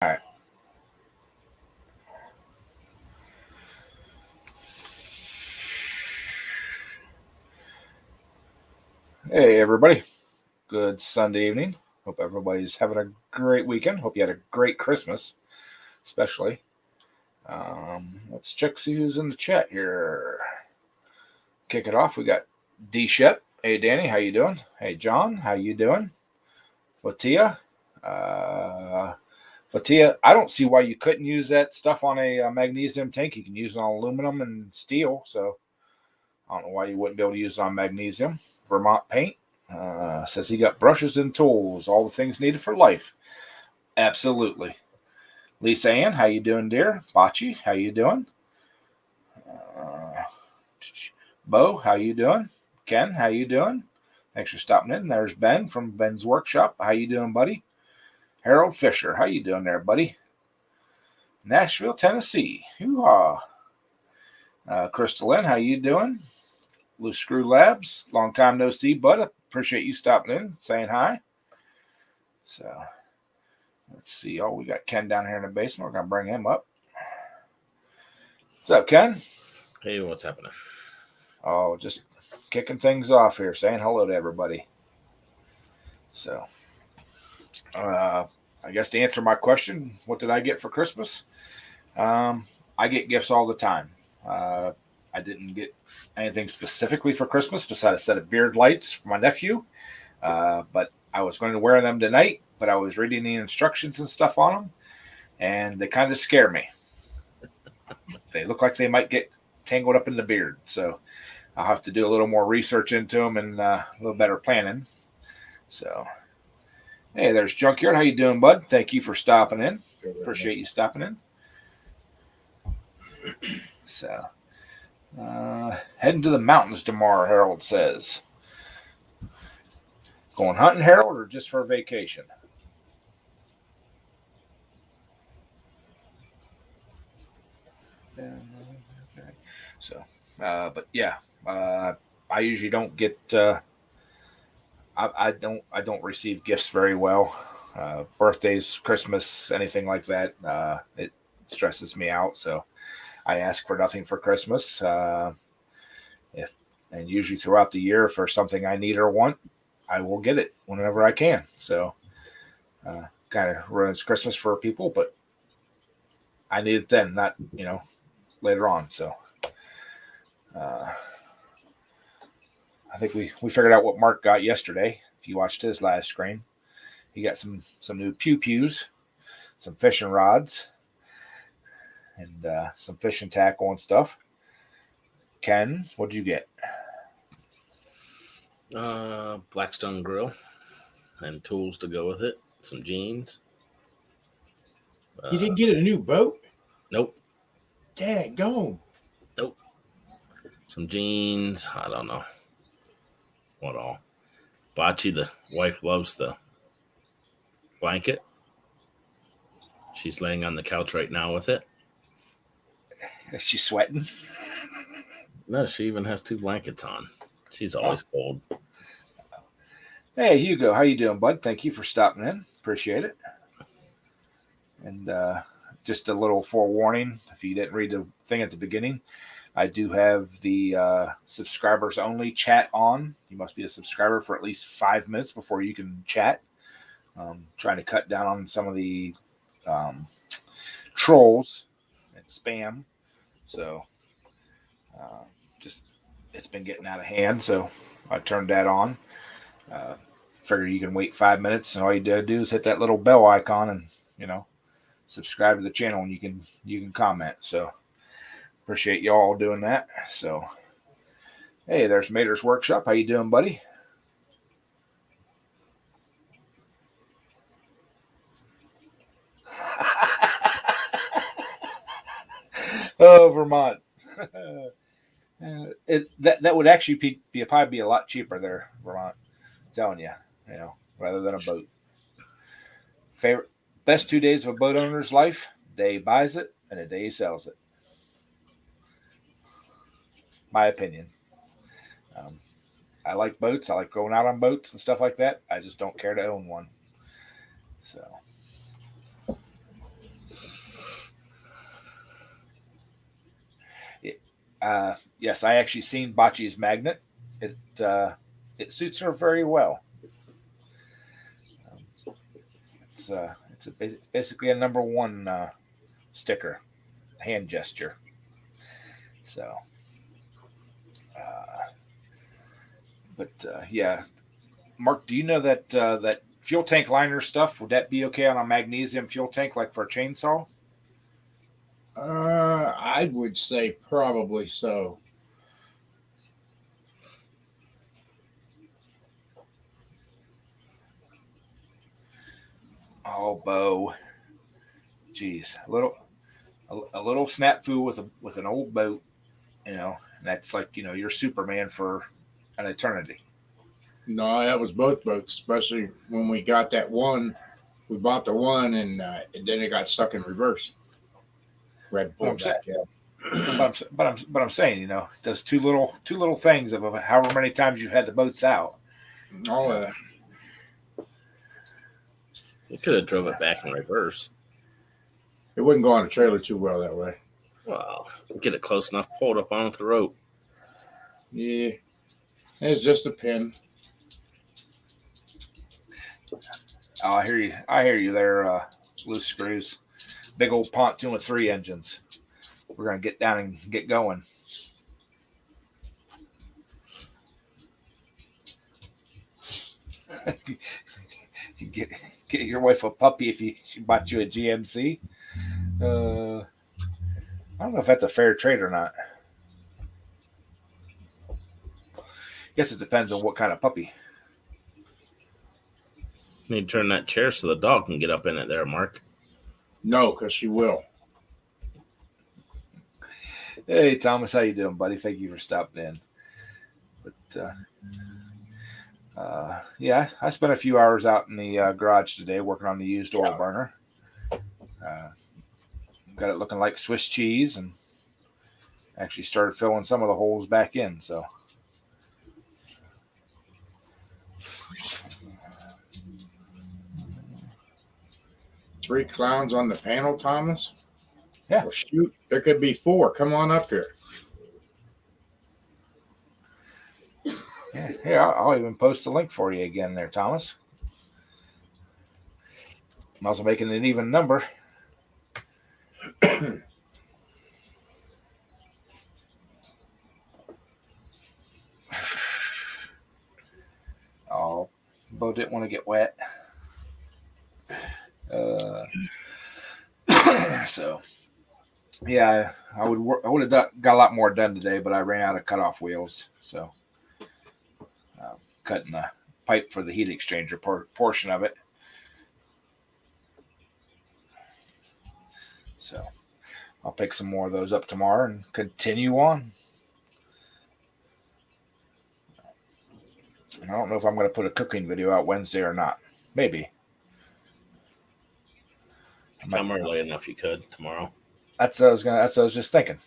All right. Hey, everybody. Good Sunday evening. Hope everybody's having a great weekend. Hope you had a great Christmas, especially. Let's check see who's in the chat here. Kick it off. We got D Shep. Hey, Danny. How you doing? Hey, John. How you doing? Fatia. Uh, Fatia, I don't see why you couldn't use that stuff on a magnesium tank. You can use it on aluminum and steel. So I don't know why you wouldn't be able to use it on magnesium. Vermont Paint says he got brushes and tools, all the things needed for life. Absolutely. Lisa Ann, how you doing, dear? Bachi, how you doing? Uh, Bo, how you doing? Ken, how you doing? Thanks for stopping in. There's Ben from Ben's Workshop. How you doing, buddy? Harold Fisher, how you doing there, buddy? Nashville, Tennessee. Hoo-ha. Crystal Lynn, how you doing? Loose Screw Labs, long time no see, bud. Appreciate you stopping in, saying hi. So, let's see. Oh, we got Ken down here in the basement. We're going to bring him up. What's up, Ken? Hey, what's happening? Oh, just kicking things off here, saying hello to everybody. So, I guess to answer my question, what did I get for Christmas? I get gifts all the time. I didn't get anything specifically for Christmas besides a set of beard lights for my nephew. But I was going to wear them tonight, but I was reading the instructions and stuff on them, and they kind of scare me. They look like they might get tangled up in the beard. So I'll have to do a little more research into them and a little better planning. So, hey, there's Junkyard. How you doing, bud? Thank you for stopping in. Appreciate you stopping in. So, heading to the mountains tomorrow, Harold says. Going hunting, Harold, or just for a vacation? Okay. So, but yeah, I usually don't get. I don't receive gifts very well. Birthdays, Christmas, anything like that. It stresses me out. So I ask for nothing for Christmas. If and usually throughout the year, if there's something I need or want, I will get it whenever I can. So kind of ruins Christmas for people, but I need it then, not later on. So I think we figured out what Mark got yesterday. If you watched his live stream, he got some new pew pews, some fishing rods, and some fishing tackle and stuff. Ken, what'd you get? Blackstone grill and tools to go with it. Some jeans. You didn't get a new boat? Nope. Daggone. Nope. Some jeans. I don't know what all. Bachi, the wife, loves the blanket. She's laying on the couch right now with it. Is she sweating? No, she even has 2 blankets on. She's always cold. Hey, Hugo, how you doing, bud? Thank you for stopping in. Appreciate it. And just a little forewarning, if you didn't read the thing at the beginning, I do have the subscribers only chat on. You must be a subscriber for at least 5 minutes before you can chat. Trying to cut down on some of the trolls and spam. So just it's been getting out of hand. So I turned that on. Figure you can wait 5 minutes, and all you do is hit that little bell icon, and subscribe to the channel, and you can comment. So appreciate y'all doing that. So hey, there's Mater's Workshop. How you doing, buddy? Oh, Vermont. That would actually probably be a lot cheaper there, Vermont. I'm telling you, rather than a boat. Favorite best 2 days of a boat owner's life: day he buys it and the day he sells it. My opinion. I like boats. I like going out on boats and stuff like that. I just don't care to own one. So Yes, I actually seen Bocce's magnet. It it suits her very well. Basically a number one sticker, hand gesture. So, uh, yeah, Mark, do you know that that fuel tank liner stuff would that be okay on a magnesium fuel tank like for a chainsaw? I would say probably so. Oh, Bo, geez, a little snafu with an old boat, and that's like you're Superman for an eternity. No, that was both boats, especially when we got that one. We bought the one, and then it got stuck in reverse. We had to But pull I'm it saying, back out. but I'm saying, those two little things of however many times you've had the boats out. All You of know, that. You could have drove it back in reverse. It wouldn't go on a trailer too well that way. Well, get it close enough, pull it up on the rope. Yeah, it's just a pin. oh, I hear you there, loose screws. Big old pontoon with 3 engines. We're gonna get down and get going. You get your wife a puppy if she bought you a GMC. I don't know if that's a fair trade or not. Guess it depends on what kind of puppy. Need to turn that chair so the dog can get up in it there, Mark. No, because she will. Hey Thomas, how you doing, buddy? Thank you for stopping in. But yeah, I spent a few hours out in the garage today working on the used oil burner. Uh, got it looking like Swiss cheese, and actually started filling some of the holes back in. So. Three clowns on the panel, Thomas? Yeah. Well, shoot, there could be four. Come on up here. Yeah, I'll even post a link for you again there, Thomas. I'm also making an even number. Oh, Bo didn't want to get wet. So, yeah, I would have got a lot more done today, but I ran out of cutoff wheels. So, cutting the pipe for the heat exchanger portion of it. So, I'll pick some more of those up tomorrow and continue on. I don't know if I'm going to put a cooking video out Wednesday or not. Maybe. Come early enough, you could tomorrow. That's what I was just thinking.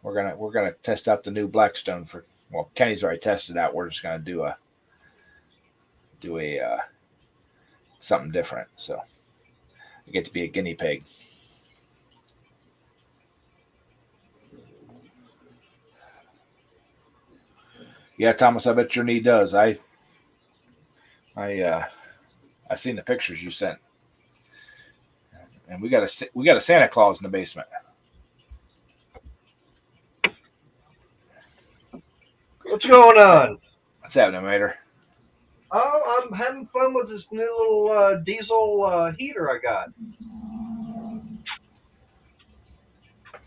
We're gonna test out the new Blackstone for. Well, Kenny's already tested out. We're just gonna do a something different. So I get to be a guinea pig. Yeah, Thomas, I bet your knee does. I seen the pictures you sent, and we got a Santa Claus in the basement. What's going on? What's happening, Mater? Oh, I'm having fun with this new little diesel heater I got.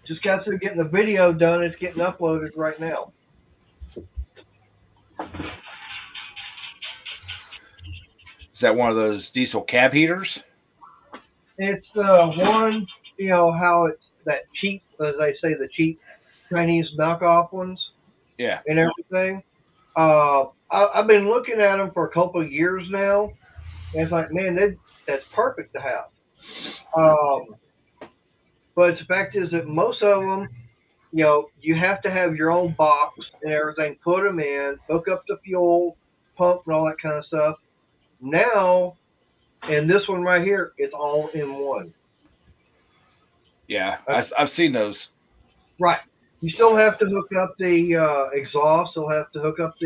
Just got through getting the video done. It's getting uploaded right now. Is that one of those diesel cab heaters? It's one, how it's that cheap, as they say, the cheap Chinese knockoff ones. Yeah. And everything. I've been looking at them for a couple of years now. And it's like, man, that's perfect to have. But the fact is that most of them, you have to have your own box and everything, put them in, hook up the fuel pump and all that kind of stuff. Now, and this one right here, it's all in one. Yeah, I've seen those. Right. You still have to hook up the exhaust. You'll have to hook up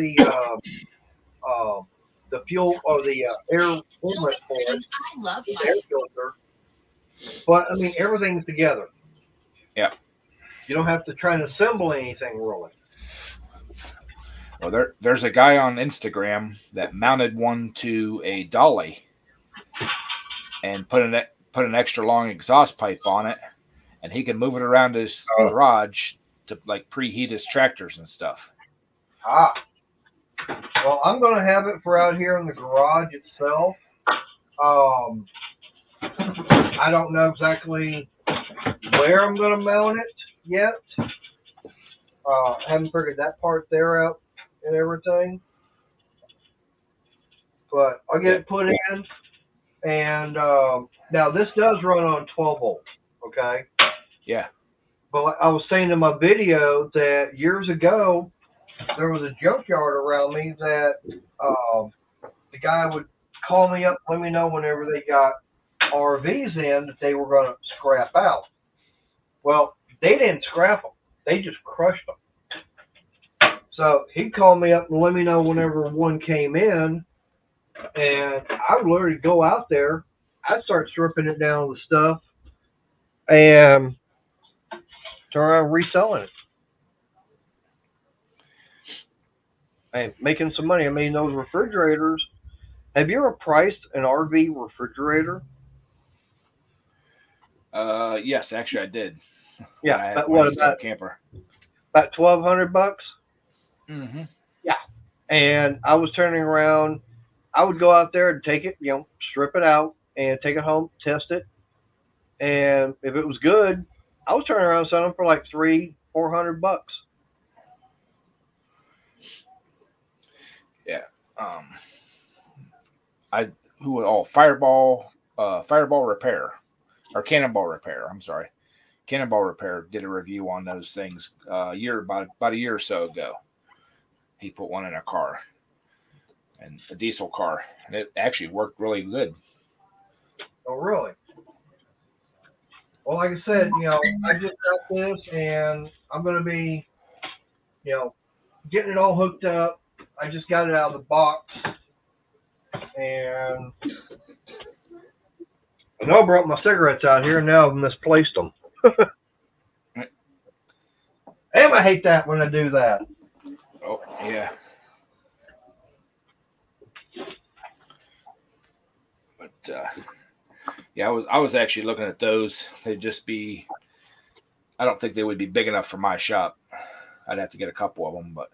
the fuel or the air inlet for it, the air filter. But I mean, everything's together. Yeah. You don't have to try and assemble anything really. Well, there's a guy on Instagram that mounted one to a dolly and put an extra long exhaust pipe on it, and he can move it around his garage to like preheat his tractors and stuff. Ah. Well, I'm going to have it for out here in the garage itself. I don't know exactly where I'm going to mount it yet. Haven't figured that part there out and everything. But I'll get it put in. And now this does run on 12 volts, okay? Yeah. But I was saying in my video that years ago, there was a junkyard around me that the guy would call me up, let me know whenever they got RVs in that they were going to scrap out. Well, they didn't scrap them. They just crushed them. So he'd call me up and let me know whenever one came in, and I would literally go out there. I'd start stripping it down with stuff and turn around reselling it. And making some money. I mean, those refrigerators. Have you ever priced an RV refrigerator? Yes, actually I did. Yeah, but what about a camper? About $1,200? Mm-hmm. Yeah. And I was turning around. I would go out there and take it, strip it out and take it home, test it. And if it was good, I was turning around selling them for like $300-400. Yeah. Fireball Repair or Cannonball Repair. I'm sorry. Cannonball Repair did a review on those things about a year or so ago. He put one in a car, and a diesel car, and it actually worked really good. Oh, really? Well, like I said, I just got this, and I'm going to be, getting it all hooked up. I just got it out of the box, and I know I brought my cigarettes out here, and now I've misplaced them. Damn, I hate that when I do that. Oh, yeah. But, yeah, I was actually looking at those. They'd just be, I don't think they would be big enough for my shop. I'd have to get a couple of them, but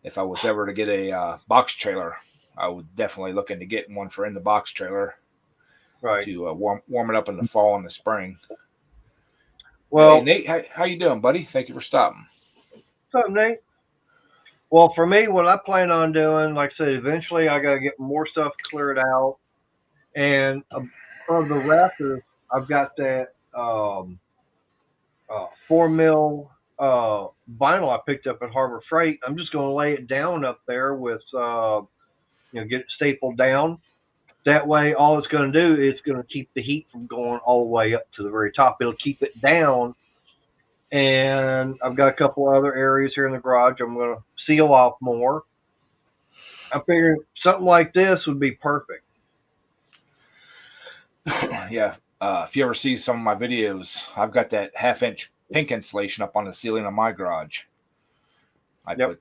if I was ever to get a box trailer, I would definitely look into getting one for in the box trailer, right? To warm it up in the fall and the spring. Well, hey, Nate, how you doing, buddy? Thank you for stopping. What's up, Nate? Well, for me, what I plan on doing, like I said, eventually I got to get more stuff cleared out, and of the Raptor, I've got that 4 mil vinyl I picked up at Harbor Freight. I'm just going to lay it down up there with, get it stapled down. That way, all it's going to do is going to keep the heat from going all the way up to the very top. It'll keep it down. And I've got a couple other areas here in the garage I'm going to seal off more. I figured something like this would be perfect. Yeah. If you ever see some of my videos, I've got that 1/2-inch pink insulation up on the ceiling of my garage. I put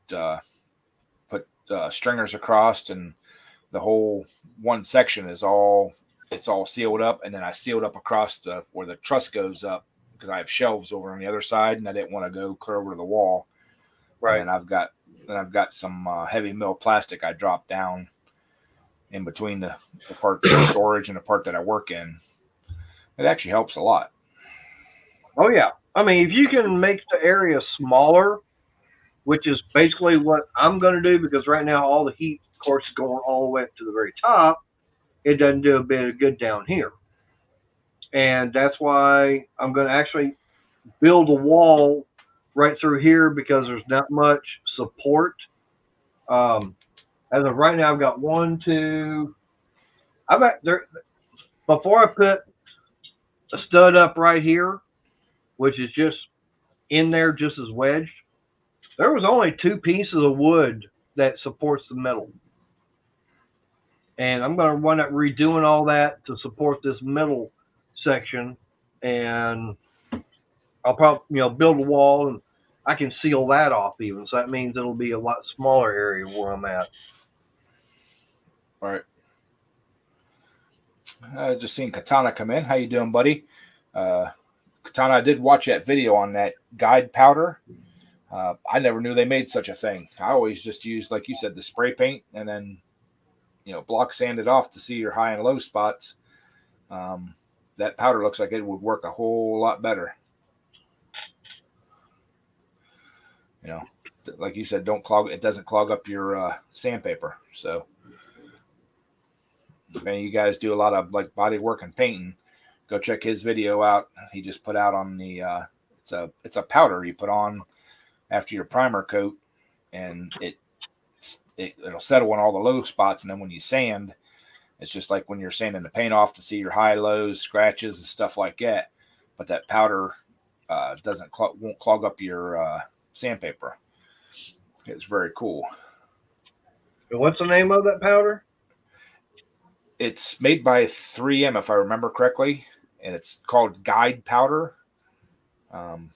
stringers across, and the whole one section is all sealed up, and then I sealed up across where the truss goes up, because I have shelves over on the other side, and I didn't want to go clear over to the wall. Right. And I've got some heavy mill plastic I dropped down in between the part for storage and the part that I work in. It actually helps a lot. Oh yeah. I mean, if you can make the area smaller, which is basically what I'm going to do, because right now all the heat, of course, is going all the way up to the very top. It doesn't do a bit of good down here. And that's why I'm going to actually build a wall right through here, because there's not much support. As of right now, I've got 1, 2. I've got there. Before I put a stud up right here, which is just in there just as wedged. There was only 2 pieces of wood that supports the middle. And I'm going to wind up redoing all that to support this middle section. And I'll probably, build a wall, and I can seal that off even. So that means it'll be a lot smaller area where I'm at. All right. Just seen Katana come in. How you doing, buddy? Katana, I did watch that video on that guide powder. I never knew they made such a thing. I always just used, like you said, the spray paint and then, block sand it off to see your high and low spots. That powder looks like it would work a whole lot better. Like you said, it doesn't clog up your sandpaper. So if any of you guys do a lot of like body work and painting, go check his video out. He just put out on the it's a powder you put on after your primer coat, and it'll settle on all the low spots, and then when you sand, it's just like when you're sanding the paint off to see your high, lows, scratches, and stuff like that. But that powder won't clog up your sandpaper. It's very cool. And what's the name of that powder? It's made by 3M, if I remember correctly, and it's called Guide Powder. Guide.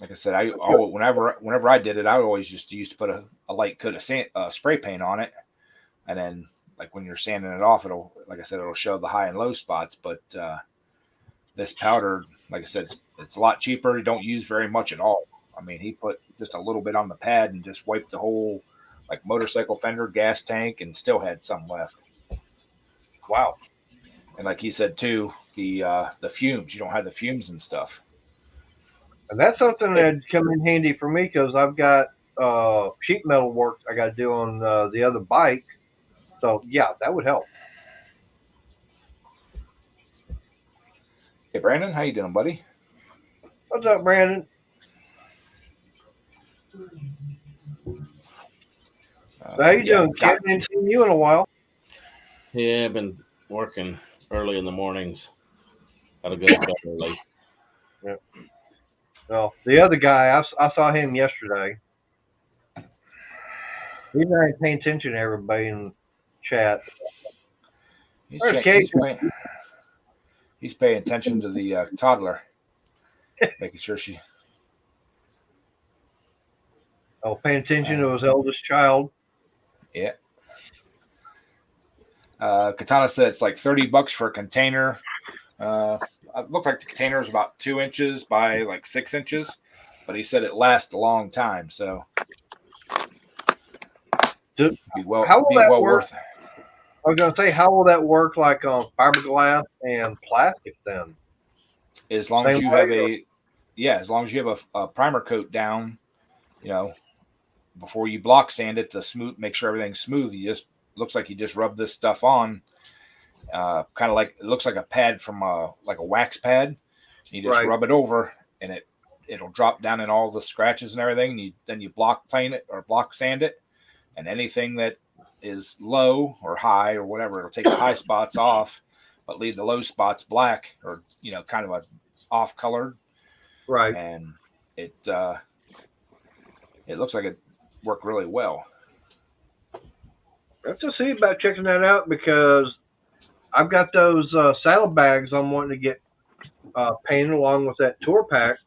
Like I said, whenever I did it, I always just used to put a light coat of spray paint on it, and then like when you're sanding it off, it'll show the high and low spots. But this powder, like I said, it's a lot cheaper. You don't use very much at all. I mean, he put just a little bit on the pad and just wiped the whole like motorcycle fender, gas tank, and still had some left. Wow. And like he said too, the fumes, you don't have the fumes and stuff. And that's something that'd come in handy for me because I've got sheet metal work I got to do on the other bike. So yeah, that would help. Hey Brandon, how you doing, buddy? What's up, Brandon? How you doing? Haven't seen you in a while. Yeah, I've been working early in the mornings. Gotta go to bed early. Yeah. Well, the other guy, I saw him yesterday. He's not paying attention to everybody in chat. He's paying attention to the toddler, making sure she. Oh, paying attention to his eldest child. Yeah. Katana said it's like $30 for a container. It looked like the container is about 2 inches by like 6 inches, but he said it lasts a long time. So how will that work? Worth it. I was going to say, how will that work like on fiberglass and plastic then? As long as you have a primer coat down, before you block sand it to make sure everything's smooth, looks like you just rub this stuff on, kind of like it looks like a pad from like a wax pad. You just rub it over, and it'll drop down in all the scratches and everything. Then you block paint it or block sand it, and anything that is low or high or whatever, it'll take the high spots off, but leave the low spots black or kind of a off colored. Right. And it looks like it worked really well. I have to see about checking that out because I've got those saddlebags I'm wanting to get painted along with that tour pack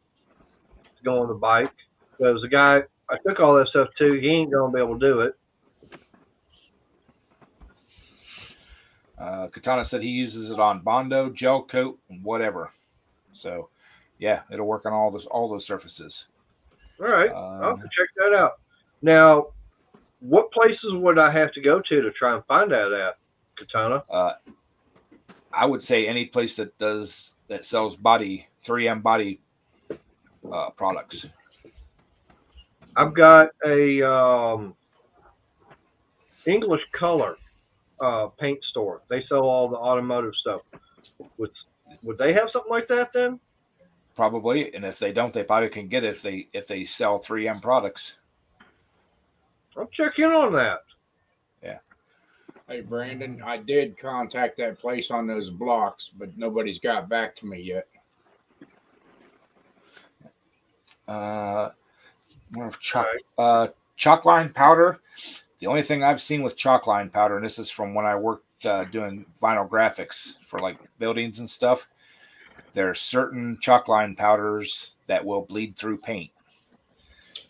to go on the bike. Because the guy I took all that stuff to, he ain't gonna be able to do it. Katana said he uses it on Bondo, gel coat, and whatever. So, yeah, it'll work on all those surfaces. All right, I'll have to check that out. Now, what places would I have to go to try and find that at, Katana? I would say any place that sells 3M body products. I've got a English Color paint store. They sell all the automotive stuff. Would they have something like that then? Probably, and if they don't, they probably can get it if they sell 3M products. I'll check in on that. Yeah. Hey, Brandon, I did contact that place on those blocks, but nobody's got back to me yet. More of chalk line powder. The only thing I've seen with chalk line powder, and this is from when I worked doing vinyl graphics for like buildings and stuff, there are certain chalk line powders that will bleed through paint,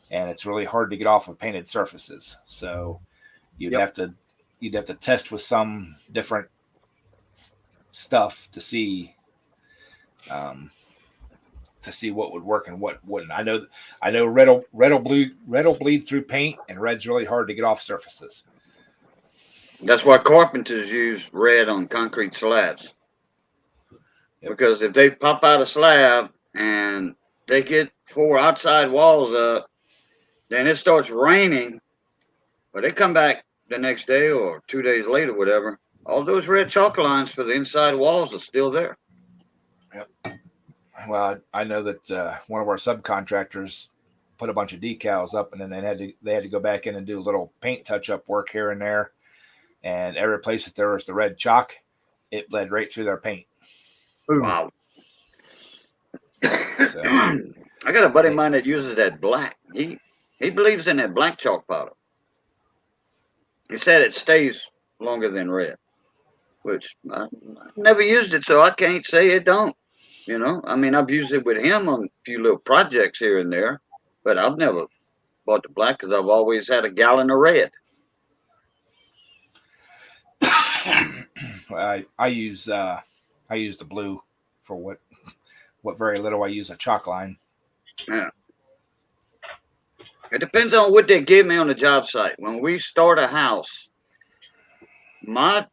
and it's really hard to get off of painted surfaces. So you'd have to test with some different stuff to see what would work and what wouldn't. I know red'll bleed through paint, and red's really hard to get off surfaces. That's why carpenters use red on concrete slabs. Yep. Because if they pop out a slab and they get 4 outside walls up, then it starts raining, but they come back the next day or 2 days later, whatever, all those red chalk lines for the inside walls are still there. Yep. Well, I know that one of our subcontractors put a bunch of decals up, and then they had to go back in and do a little paint touch-up work here and there. And every place that there was the red chalk, it bled right through their paint. Wow. So, I got a buddy of mine that uses that black. He believes in that black chalk powder. He said it stays longer than red, which I never used it, so I can't say it don't. You know, I mean, I've used it with him on a few little projects here and there, but I've never bought the black because I've always had a gallon of red. I use the blue for what very little I use a chalk line. Yeah. It depends on what they give me on the job site. When we start a house, my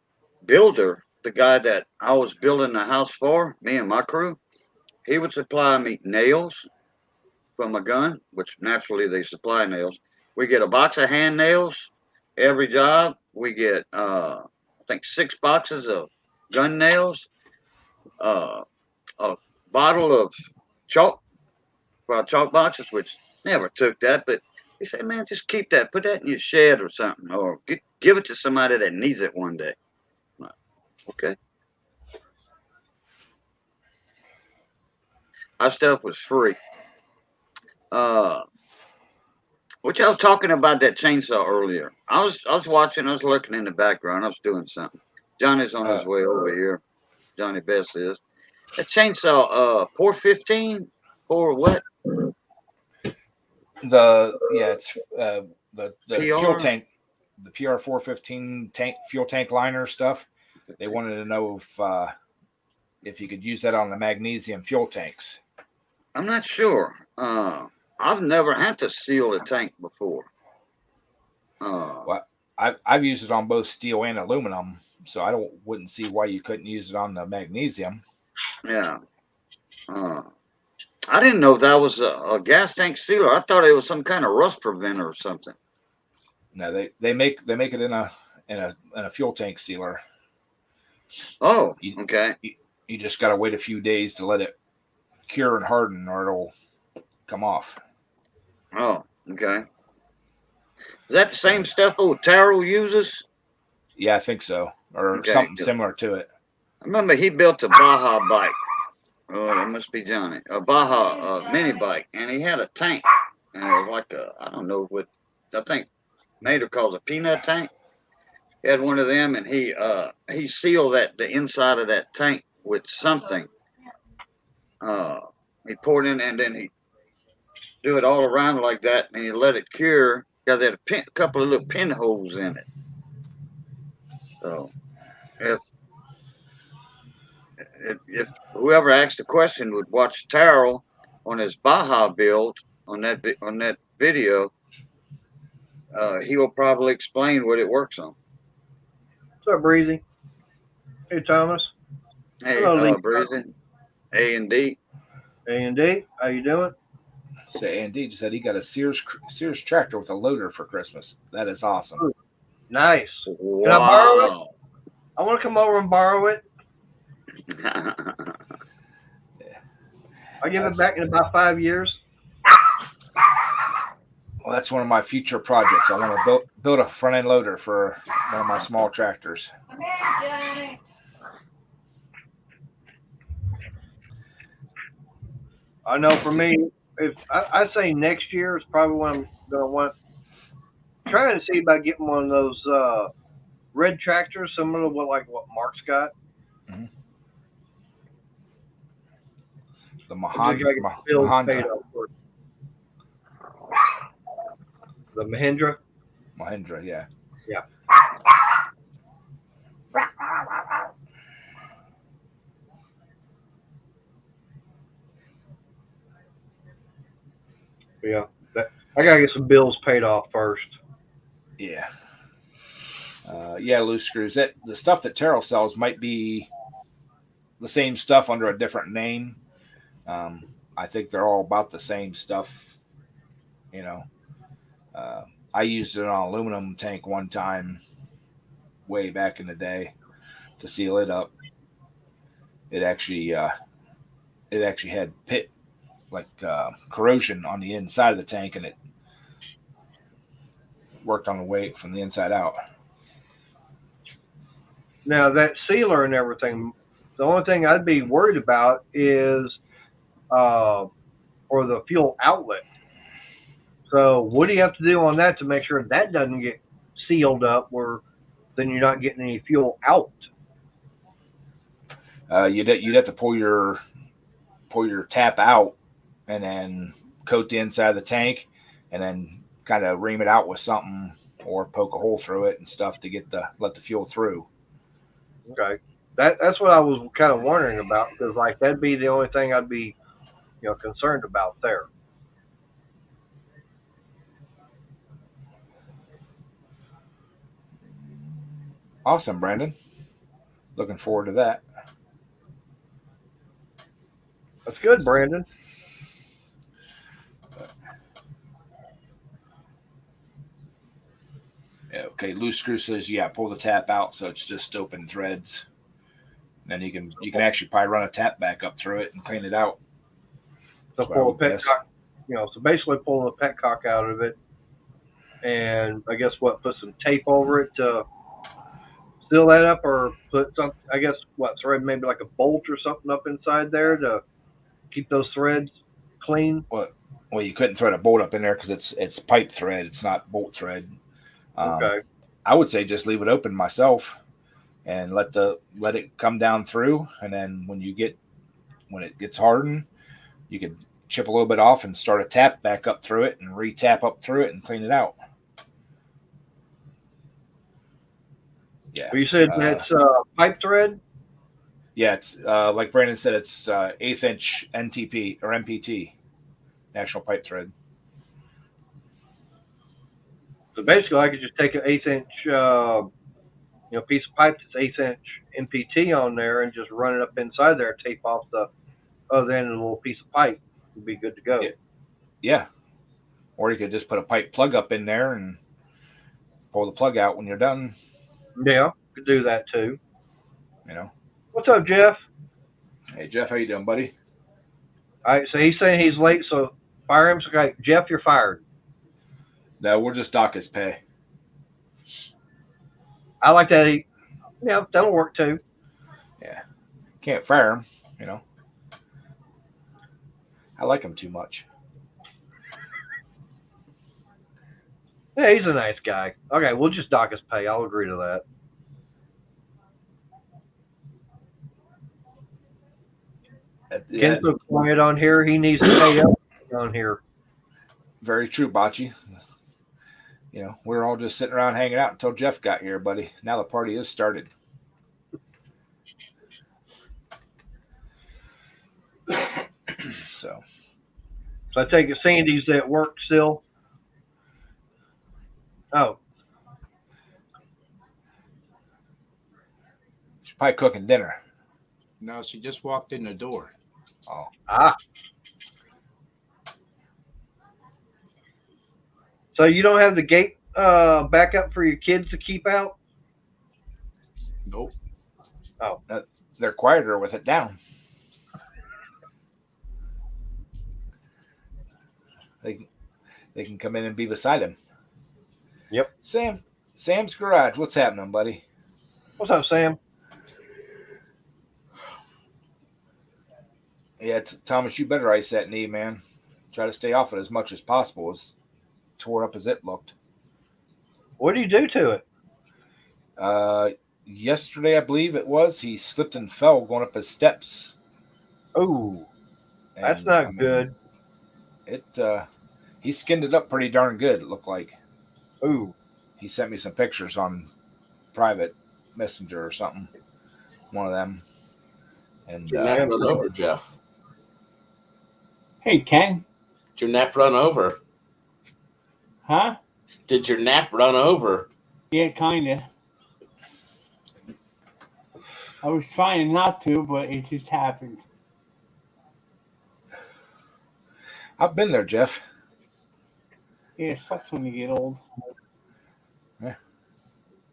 builder, the guy that I was building the house for, me and my crew, he would supply me nails from a gun, which naturally they supply nails. We get a box of hand nails every job. We get, I think, 6 boxes of gun nails, a bottle of chalk for our chalk boxes, which never took that, but he said, man, just keep that, put that in your shed or something, or give it to somebody that needs it one day. Like, okay. Our stuff was free. Which I was talking about that chainsaw earlier. I was looking in the background. I was doing something. Johnny's on his way over here. Johnny Best is. That chainsaw, Pour 15? Pour what? It's the PR? fuel tank, the PR 415 tank fuel tank liner stuff. They wanted to know if you could use that on the magnesium fuel tanks. I'm not sure. I've never had to seal a tank before. Well, I've used it on both steel and aluminum, so I wouldn't see why you couldn't use it on the magnesium. Yeah. I didn't know that was a gas tank sealer. I thought it was some kind of rust preventer or something. No, they make it in a fuel tank sealer. Oh, okay. You just got to wait a few days to let it cure and harden, or it'll come off. Oh, okay. Is that the same stuff old Taro uses? Yeah, I think so, or Okay, something good. similar to it. I remember he built a Baja bike. Oh, that must be Johnny. A Baja mini bike, and he had a tank, and it was like I don't know what, I think Mater calls a peanut tank. He had one of them, and he sealed the inside of that tank with something. He poured in, and then he do it all around like that, and he let it cure. Got that a couple of little pinholes in it. So if whoever asked the question would watch Taro on his Baja build on that video, he will probably explain what it works on. What's up, Breezy? Hey, Thomas. Hey, Hello, Breezy. A&D. A&D, how you doing? So Andy just said he got a Sears tractor with a loader for Christmas. That is awesome. Nice. Wow. Can I borrow it? I want to come over and borrow it. I'll give it back in about 5 years. Well, that's one of my future projects. I want to build a front end loader for one of my small tractors. I know for me, if I say next year is probably when I'm gonna want trying to see about getting one of those red tractors, similar to what Mark's got. The Mahindra. The Mahindra. Mahindra, yeah. Yeah. Yeah. I gotta get some bills paid off first. Yeah. Yeah, loose screws. The stuff that Terrell sells might be the same stuff under a different name. I think they're all about the same stuff. You know, I used it on an aluminum tank one time, way back in the day, to seal it up. It actually had corrosion on the inside of the tank, and it worked on the way from the inside out. Now that sealer and everything, the only thing I'd be worried about is or the fuel outlet. So what do you have to do on that to make sure that doesn't get sealed up where then you're not getting any fuel out? You'd have to pull your tap out and then coat the inside of the tank and then kind of ream it out with something or poke a hole through it and stuff to let the fuel through. Okay. That's what I was kind of wondering about, because that'd be the only thing I'd be concerned about there. Awesome, Brandon. Looking forward to that. That's good, Brandon. Yeah, okay, loose screw says pull the tap out so it's just open threads. And then you can actually probably run a tap back up through it and clean it out. So pull the petcock, so basically pull the petcock out of it, and I guess put some tape over it to seal that up, or put some, thread maybe like a bolt or something up inside there to keep those threads clean. Well, you couldn't thread a bolt up in there because it's pipe thread. It's not bolt thread. Okay. I would say just leave it open myself and let it come down through, and then when it gets hardened, you could chip a little bit off and start a tap back up through it and re-tap up through it and clean it out. Yeah. You said that's pipe thread? Yeah, it's like Brandon said, it's 1/8 inch NTP or MPT, National Pipe Thread. So basically, I could just take an 1/8 inch, piece of pipe that's 1/8 inch MPT on there and just run it up inside there, tape off the other end of the little piece of pipe. Would be good to go. Yeah. Or you could just put a pipe plug up in there and pull the plug out when you're done. Yeah, could do that too. What's up, Jeff? Hey, Jeff, how you doing, buddy? All right, so he's saying he's late, so fire him. So, okay, Jeff, you're fired. No, we'll just dock his pay. I like that. That'll work too. Yeah. Can't fire him, I like him too much. Yeah, he's a nice guy. Okay, we'll just dock his pay. I'll agree to that. Ken's so quiet on here. He needs to pay up on here. Very true, Bocce. We're all just sitting around hanging out until Jeff got here, buddy. Now the party is started. So I take it Sandy's at work still? Oh. She's probably cooking dinner. No, she just walked in the door. Oh. Ah. So you don't have the gate back up for your kids to keep out? Nope. Oh. They're quieter with it down. They they can come in and be beside him. Yep. Sam's Garage. What's happening, buddy? What's up, Sam? Yeah, Thomas, you better ice that knee, man. Try to stay off it as much as possible. As tore up as it looked. What do you do to it? Yesterday, I believe it was, he slipped and fell going up his steps. Oh, that's And, not good. He skinned it up pretty darn good, it looked like. Ooh. He sent me some pictures on private messenger or something. One of them. And Your nap run over, Jeff. Hey, Ken. Did your nap run over? Huh? Did your nap run over? Yeah, kind of. I was trying not to, but it just happened. I've been there, Jeff. Yeah, it sucks when you get old.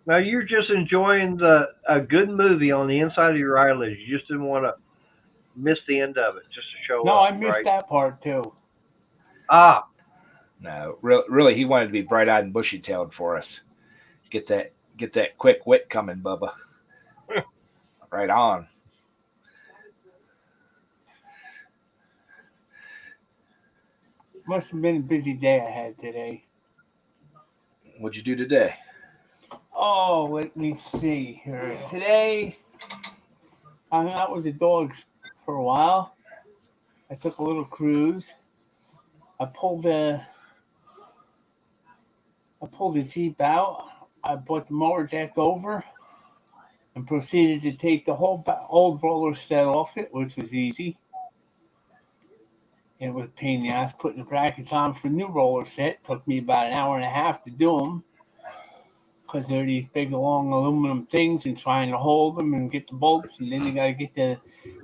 Now you're just enjoying a good movie on the inside of your eyelids. You just didn't want to miss the end of it just to show No, up. I missed right? that part too. Ah, No, really, he wanted to be bright-eyed and bushy-tailed for us. Get that quick wit coming, Bubba. Right on. Must have been a busy day I had today. What'd you do today? Oh, let me see here. Today, I hung out with the dogs for a while. I took a little cruise. I pulled the Jeep out. I brought the mower deck over and proceeded to take the whole old roller set off it, which was easy. It was a pain in the ass putting the brackets on for the new roller set. Took me about an hour and a half to do them because they're these big, long aluminum things and trying to hold them and get the bolts. And then you got to get the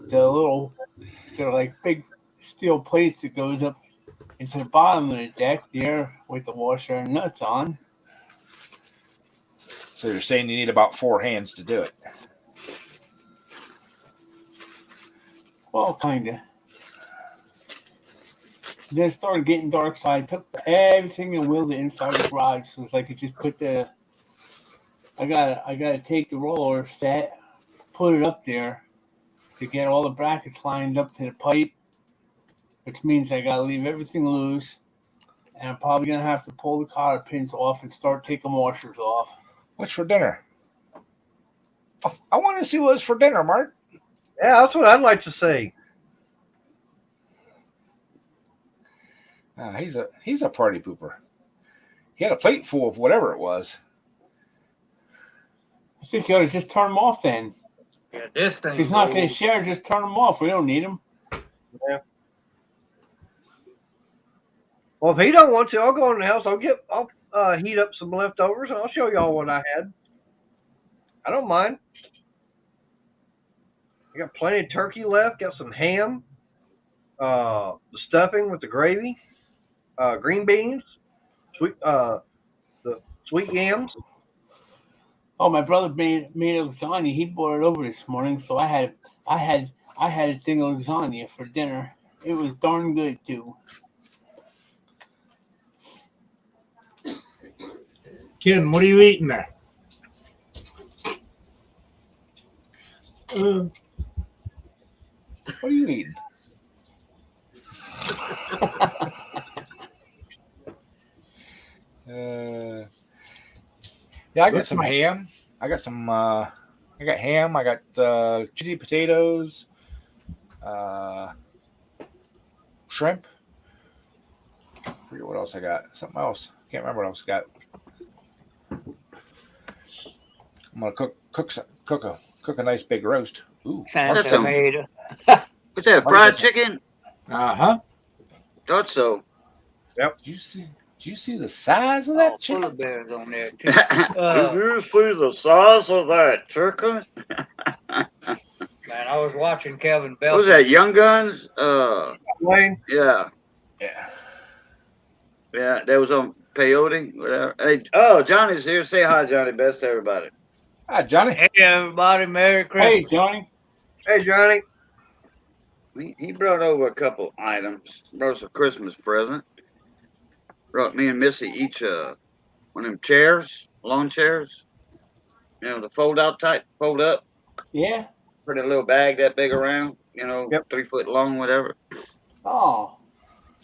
little, they're like big steel plates that goes up into the bottom of the deck there with the washer and nuts on. So you're saying you need about 4 hands to do it? Well, kind of. Then it started getting dark, so I took everything and wheeled it inside the garage. So it's like I just put I gotta take the roller set, put it up there to get all the brackets lined up to the pipe, which means I gotta leave everything loose. And I'm probably gonna have to pull the cotter pins off and start taking washers off. What's for dinner? Oh, I want to see what's for dinner, Mark. yeah, that's what I'd like to see. He's a party pooper. He had a plate full of whatever it was. I think you ought to just turn them off then. Yeah, this thing. If he's not going to share, just turn them off. We don't need them. Yeah. Well, if he don't want to, I'll go in the house. I'll heat up some leftovers and I'll show y'all what I had. I don't mind. I got plenty of turkey left. Got some ham, the stuffing with the gravy, green beans, the sweet yams. Oh, my brother made a lasagna. He brought it over this morning, so I had a thing of lasagna for dinner. It was darn good too. Ken, what are you eating there? What are you eating? Yeah, I got some ham. I got ham. I got cheesy potatoes, shrimp. I forget what else I got. Something else. Can't remember what else I got. I'm gonna cook a nice big roast. Ooh, That's Santa a- made. What's that, fried chicken? Uh-huh. Thought so. did you see the size of that Full chicken? of bears on there too. Did you see the size of that chicken? Man, I was watching Kevin Bell. What was that, Young Guns? Wayne, Yeah. Yeah. Yeah, that was on peyote. Whatever. Hey, oh, Johnny's here. Say hi, Johnny. Best to everybody. Hi, Johnny. Hey everybody, Merry Christmas. Hey, Johnny. hey Johnny. He brought over a couple items. Brought us a Christmas present. brought me and Missy each one of them chairs, lawn chairs. You know, the fold out type, fold up. Yeah. Pretty little bag that big around. You know, Yep. 3 foot long, whatever. Oh.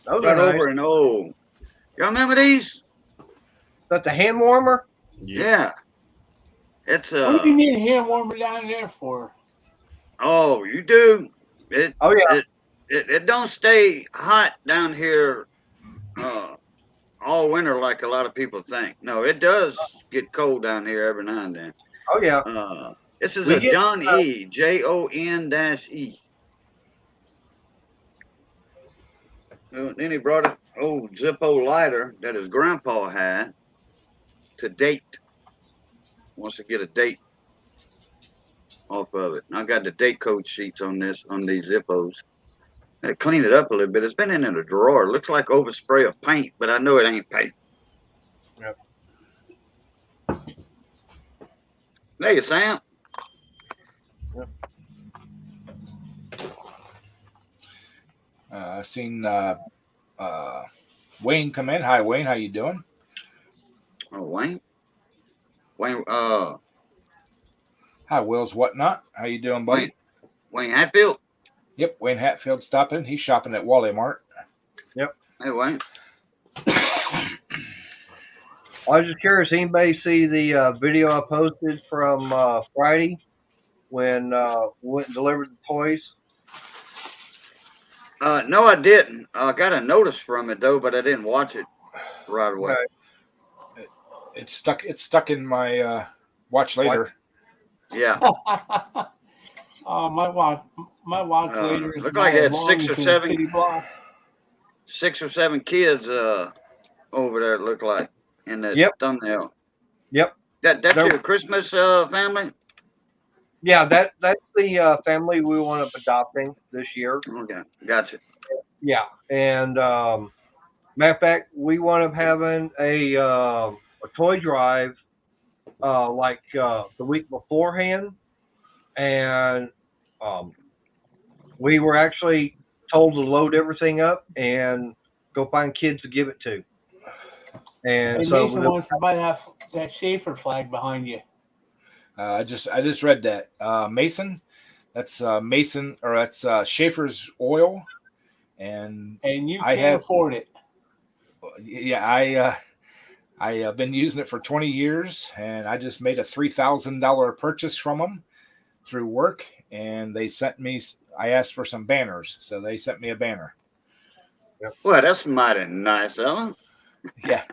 Those are Brought nice. over and y'all remember these? Is that the hand warmer? Yeah. It's What do you need a hand warmer down there for? Oh, you do. It Oh yeah. it don't stay hot down here all winter like a lot of people think. No, it does get cold down here every now and then. Oh yeah. This is We a get, John E. JON-E. Then he brought an old Zippo lighter that his grandpa had to date. Wants to get a date off of it. And I got the date code sheets on these Zippos. I cleaned it up a little bit. It's been in a drawer. It looks like overspray of paint, but I know it ain't paint. Yep. There you, Sam. I've seen Wayne come in. Hi, Wayne. How you doing? Oh, Wayne. Hi, Will's Whatnot. How you doing, buddy? Wayne Hatfield. Yep, Wayne Hatfield stopping. He's shopping at Wally Mart. Yep. Hey, Wayne. I was just curious. Anybody see the video I posted from Friday when we went and delivered the toys? No, I didn't. I got a notice from it though, but I didn't watch it right away. Okay. It's stuck in my watch later. Yeah. Oh, my watch later is looked like it had long 6 or into the 7 city block. 6 or 7 kids over there. It looked like in that Yep. thumbnail. Yep. That's There- your Christmas family. Yeah, that's the family we wound up adopting this year. Okay, gotcha. Yeah, and matter of fact, we wound up having a toy drive like the week beforehand, and we were actually told to load everything up and go find kids to give it to. And Hey, so Mason wants to buy that Schaefer flag behind you. I just read that Mason. That's Mason, or that's Schaefer's oil, and you I can't have- afford it. yeah, I have been using it for 20 years, and I just made a $3,000 purchase from them through work, and they sent me. I asked for some banners, so they sent me a banner. Well, that's mighty nice, Ellen. Yeah.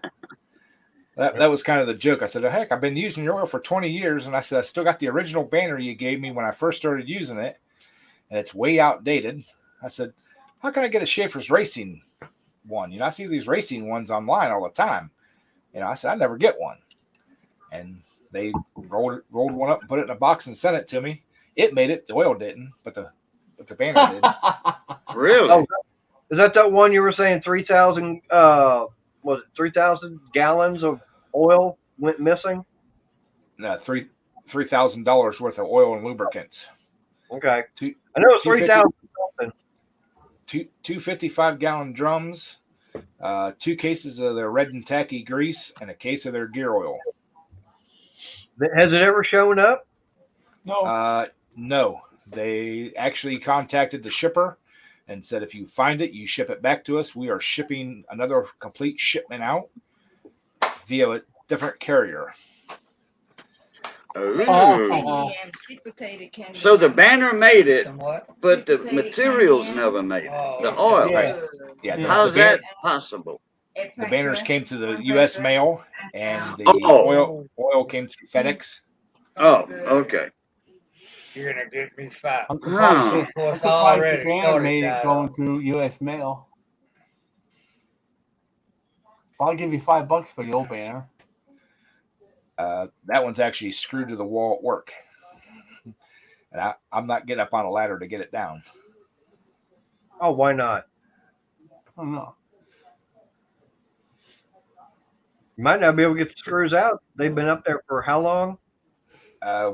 That was kind of the joke. I said, oh, heck, I've been using your oil for 20 years. And I said, I still got the original banner you gave me when I first started using it. And it's way outdated. I said, how can I get a Schaefer's Racing one? You know, I see these racing ones online all the time. You know, I said, I never get one. And they rolled one up and put it in a box and sent it to me. It made it. The oil didn't, but the banner did. Really? Oh, is that one you were saying 3,000? Was it 3,000 gallons of oil went missing? No, $3,000 worth of oil and lubricants. Okay, Two, I know it's 3,000 something. two 55-gallon drums, 2 cases of their red and tacky grease, and a case of their gear oil. Has it ever shown up? No. No, they actually contacted the shipper and said, if you find it, you ship it back to us. We are shipping another complete shipment out via a different carrier. Ooh. Sweet potato candy. So the banner made it, Somewhat. but the materials never made it. The oil. Yeah. Yeah, How's that possible? The banners came to the U.S. mail, and the Oh. oil came through FedEx. Oh, okay. You're gonna get me fat. I'm surprised, Huh. I'm Well, it's surprised already the banner started made it that going up. through U.S. mail. I'll give you $5 for the old banner. That one's actually screwed to the wall at work. And I'm not getting up on a ladder to get it down. Oh, why not? I don't know. You might not be able to get the screws out. They've been up there for how long?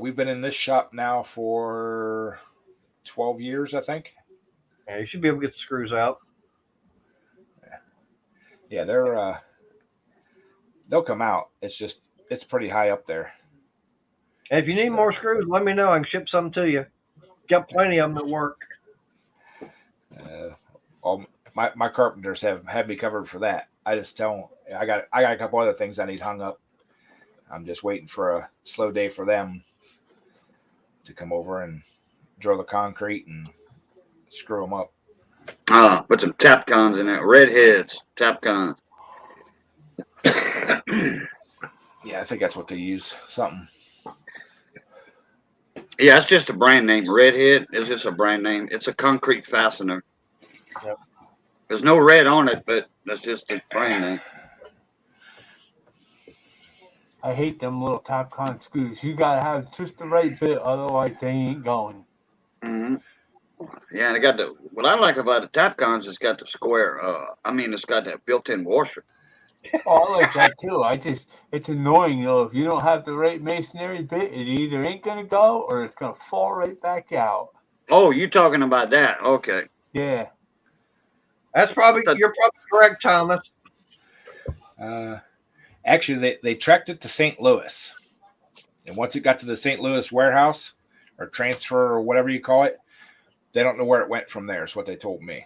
We've been in this shop now for 12 years, I think. Yeah, you should be able to get the screws out. Yeah, they're they'll come out. It's pretty high up there. And if you need more screws, let me know. I can ship some to you. Got plenty of them at work. All my carpenters have me covered for that. I just tell them I got a couple other things I need hung up. I'm just waiting for a slow day for them to come over and drill the concrete and screw them up. Put some Tapcons in there. Redheads, Tapcons. Yeah, I think that's what they use. Something. Yeah, it's just a brand name. Redhead is just a brand name. It's a concrete fastener. Yep. There's no red on it, but that's just a brand name. I hate them little Tapcon screws. You gotta have just the right bit, otherwise they ain't going. Mm-hmm. Yeah, and it got what I like about the Tapcons, it's got the square. It's got that built-in washer. Oh, I like that too. It's annoying though. If you don't have the right masonry bit, it either ain't gonna go or it's gonna fall right back out. Oh, you talking about that? Okay. Yeah. You're probably correct, Thomas. Actually, they tracked it to St. Louis, and once it got to the St. Louis warehouse or transfer or whatever you call it, they don't know where it went from there. Is what they told me.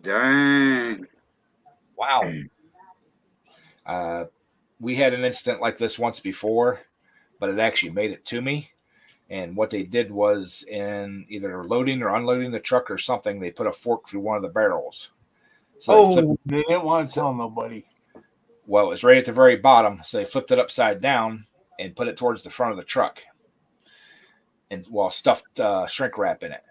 Dang. Wow. We had an incident like this once before, but it actually made it to me. And what they did was, in either loading or unloading the truck or something, they put a fork through one of the barrels. So they didn't want to tell nobody. Well, it was right at the very bottom, so they flipped it upside down and put it towards the front of the truck, and stuffed shrink wrap in it.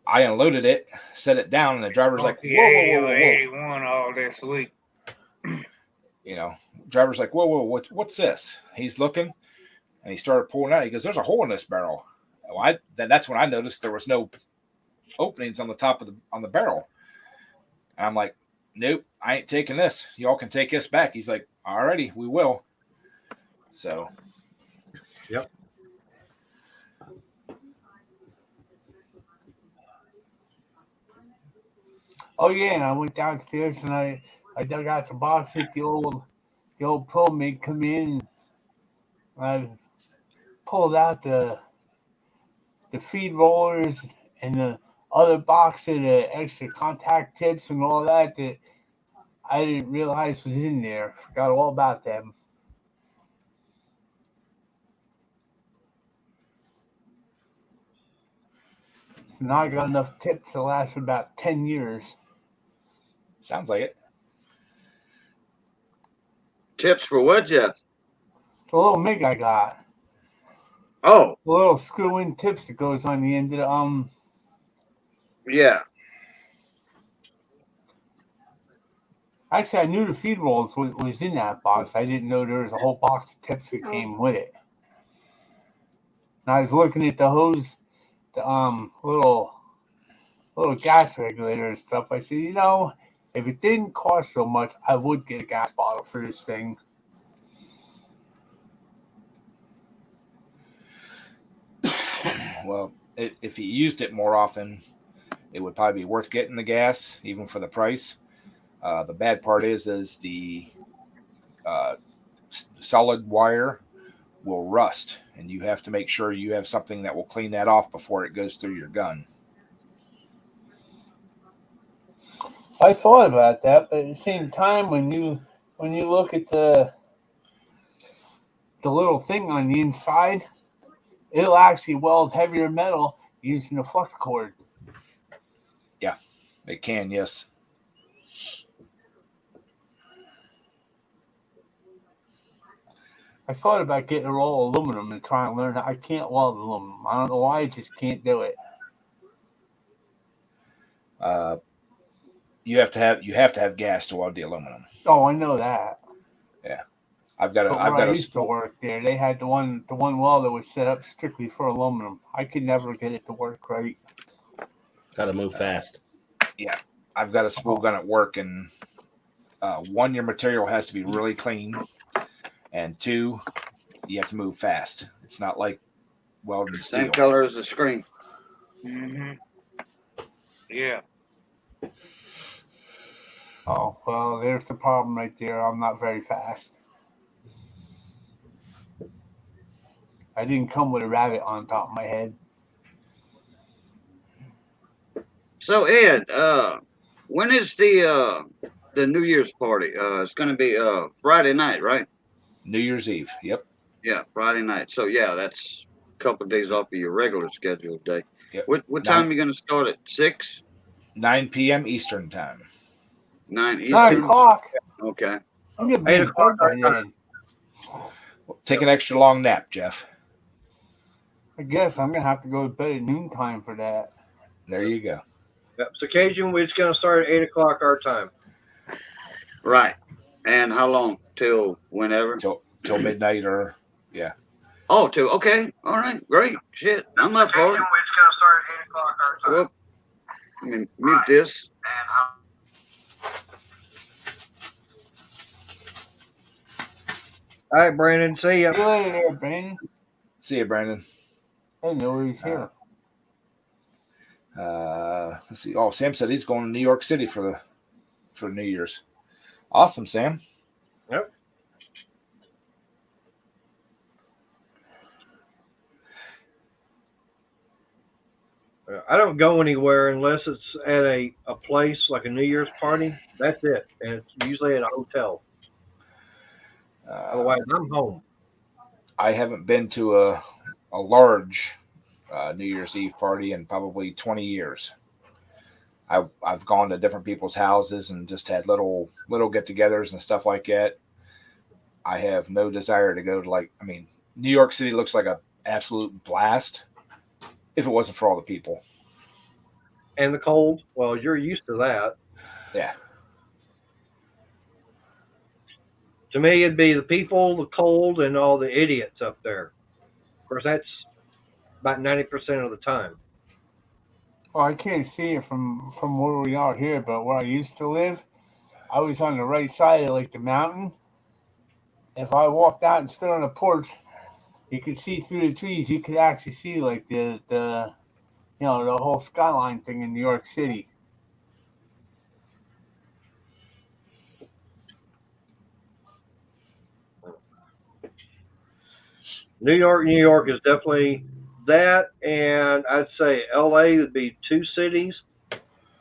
I unloaded it, set it down, and the driver's like, "Whoa, 81 all this week." Driver's like, "Whoa, what's this?" He's looking, and he started pulling out. He goes, "There's a hole in this barrel." Well, that's when I noticed there was no openings on the top of the barrel. And I'm like, "Nope, I ain't taking this. Y'all can take this back." He's like, "Alrighty, we will." So, yep. Oh yeah, and I went downstairs and I dug out the box with the old ProMate come in. I pulled out the feed rollers and the other box of the extra contact tips and all that I didn't realize was in there. Forgot all about them. So now I got enough tips to last about 10 years. sounds like it. Tips for what, Jeff? The little MIG I got. Oh, The little screw-in tips that goes on the end of the yeah. Actually, I knew the feed rolls was in that box. I didn't know there was a whole box of tips that came with it. And I was looking at the hose, the little gas regulator and stuff. I said, if it didn't cost so much, I would get a gas bottle for this thing. Well, if you used it more often, it would probably be worth getting the gas, even for the price. The bad part is the solid wire will rust, and you have to make sure you have something that will clean that off before it goes through your gun. I thought about that, but at the same time, when you look at the little thing on the inside, it'll actually weld heavier metal using a flux cord. Yeah, it can, yes. I thought about getting a roll of aluminum and trying to learn. I can't weld aluminum. I don't know why. I just can't do it. You have to have gas to weld the aluminum. Oh, I know that. Yeah, I've got I used to work there. They had the one welder was set up strictly for aluminum. I could never get it to work right. Got to move fast. Yeah, I've got a spool gun at work, and one, your material has to be really clean, and two, you have to move fast. It's not like welding steel. Same color as the screen. Mm-hmm. Yeah. Oh, well, there's the problem right there. I'm not very fast. I didn't come with a rabbit on top of my head. So Ed, when is the New Year's party? It's going to be Friday night, right? New Year's Eve. Yep. Yeah, Friday night. So yeah, that's a couple of days off of your regular scheduled day. Yep. What time are you going to start at? 6, 9 p.m. Eastern time. 9 9 Eastern. o'clock. Okay. I'm gonna be 8 in o'clock bed by then. Take an extra long nap, Jeff. I guess I'm gonna have to go to bed at noontime for that. There you go. Yep. So Cajun, we're just gonna start at 8 o'clock our time. Right. And how long? Till whenever? Till midnight or yeah. Oh, till okay. All right. Great. Shit. I'm up for it. We're just gonna start at 8 o'clock our time. Whoop. Let me mute this. All right, Brandon. See ya. See you later, there, Brandon. See you, Brandon. I didn't know he's here. Let's see. Oh, Sam said he's going to New York City for New Year's. Awesome, Sam. Yep. I don't go anywhere unless it's at a place like a New Year's party. That's it. And it's usually at a hotel. Otherwise, I'm home. I haven't been to a large New Year's Eve party in probably 20 years. I've gone to different people's houses and just had little get-togethers and stuff like that. I have no desire to go to New York City looks like an absolute blast if it wasn't for all the people. And the cold, well, you're used to that. Yeah. To me, it'd be the people, the cold, and all the idiots up there. Of course, that's about 90% of the time. Well, I can't see it from where we are here, but where I used to live, I was on the right side of like the mountain. If I walked out and stood on the porch, you could see through the trees. You could actually see like the the whole skyline thing in New York City. New York is definitely that, and I'd say LA would be two cities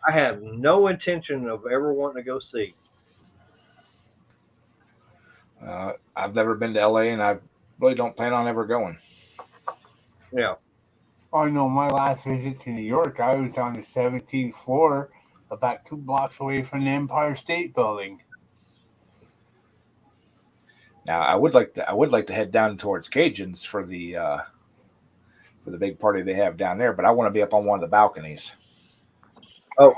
I have no intention of ever wanting to go see. I've never been to LA, and I really don't plan on ever going. Yeah. I know my last visit to New York, I was on the 17th floor, about 2 blocks away from the Empire State Building. Now, I would like to head down towards Cajuns for the big party they have down there, but I want to be up on one of the balconies. Oh,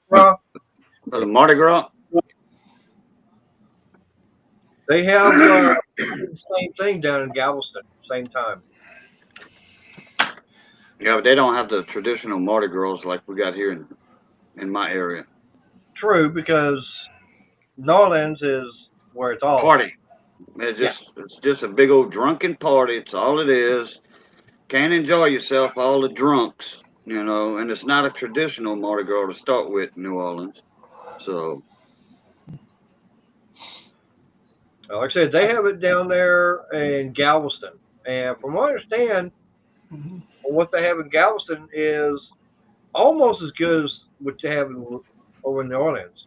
For the Mardi Gras? they have the same thing down in Galveston, same time. Yeah, but they don't have the traditional Mardi Gras like we got here in my area. True, because New Orleans is where it's all. Party. It's just a big old drunken party. It's all it is. Can't enjoy yourself, all the drunks, and it's not a traditional Mardi Gras to start with in New Orleans. So, Like I said, they have it down there in Galveston. And from what I understand, what they have in Galveston is almost as good as what they have over in New Orleans.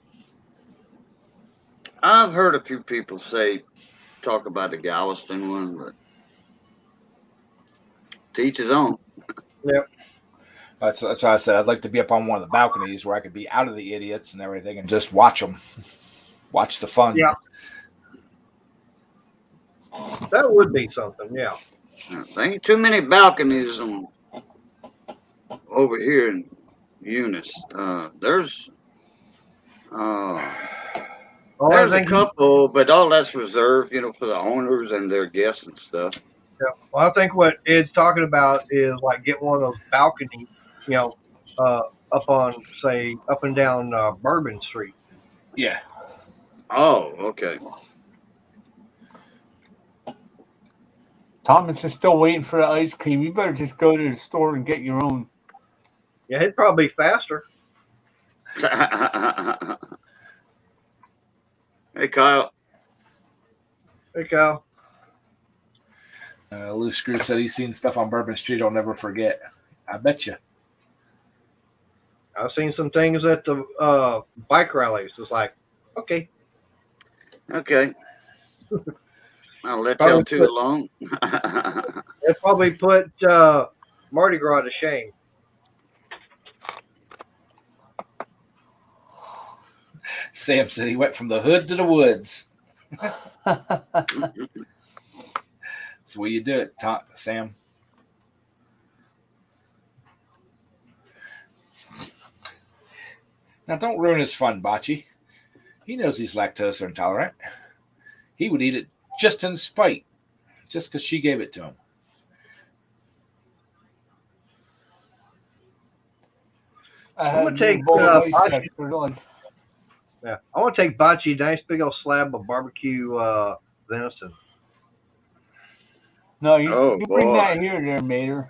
I've heard a few people talk about the Galveston one, but to each his own. Yep. That's why I said I'd like to be up on one of the balconies where I could be out of the idiots and everything and just watch them, watch the fun. Yeah. That would be something, yeah. There ain't too many balconies over here in Eunice. There's a couple, but all that's reserved, for the owners and their guests and stuff. Yeah. Well, I think what Ed's talking about is like get one of those balconies, up and down Bourbon Street. Yeah. Oh, okay. Thomas is still waiting for the ice cream. You better just go to the store and get your own. Yeah, it'd probably be faster. Hey, Kyle. Hey, Kyle. Loose Screw said he's seen stuff on Bourbon Street I'll never forget. I bet you. I've seen some things at the bike rallies. It's like, okay. Okay. I'll let Probably y'all too put- alone. They probably put Mardi Gras to shame. Sam said he went from the hood to the woods. That's the way you do it, Sam. Now, don't ruin his fun, Bocce. He knows he's lactose intolerant. He would eat it just in spite, just because she gave it to him. I'm gonna take Bocce. Yeah, I want to take Bocce, nice big old slab of barbecue venison. No, you bring boy. that here, there, Mater.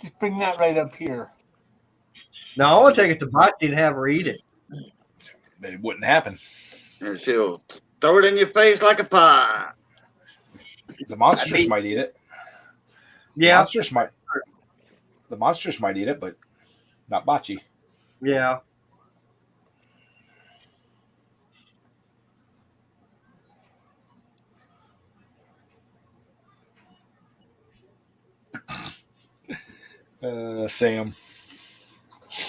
Just bring that right up here. No, I want to take it to Bocce and have her eat it. It wouldn't happen. And she'll throw it in your face like a pie. The monsters might eat it. Yeah, The monsters might eat it, but not Bocce. yeah. Sam.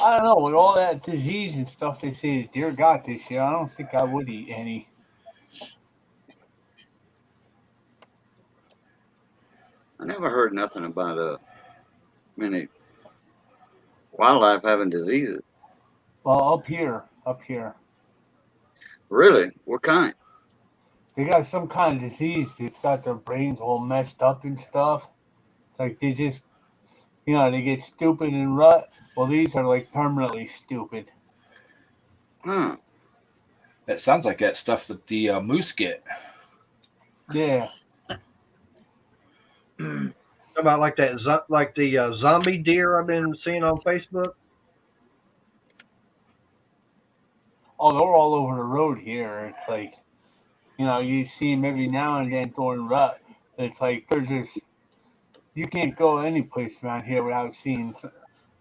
I don't know. With all that disease and stuff they say the deer got this year, I don't think I would eat any. I never heard nothing about many wildlife having diseases. Well, up here. Really? What kind? They got some kind of disease that's got their brains all messed up and stuff. It's like they just, they get stupid and rut. Well, these are like permanently stupid. Huh. That sounds like that stuff that the moose get. Yeah. About like that, like the zombie deer I've been seeing on Facebook. Oh, they're all over the road here. It's like, you see them every now and then during rut. It's like they're just, you can't go any place around here without seeing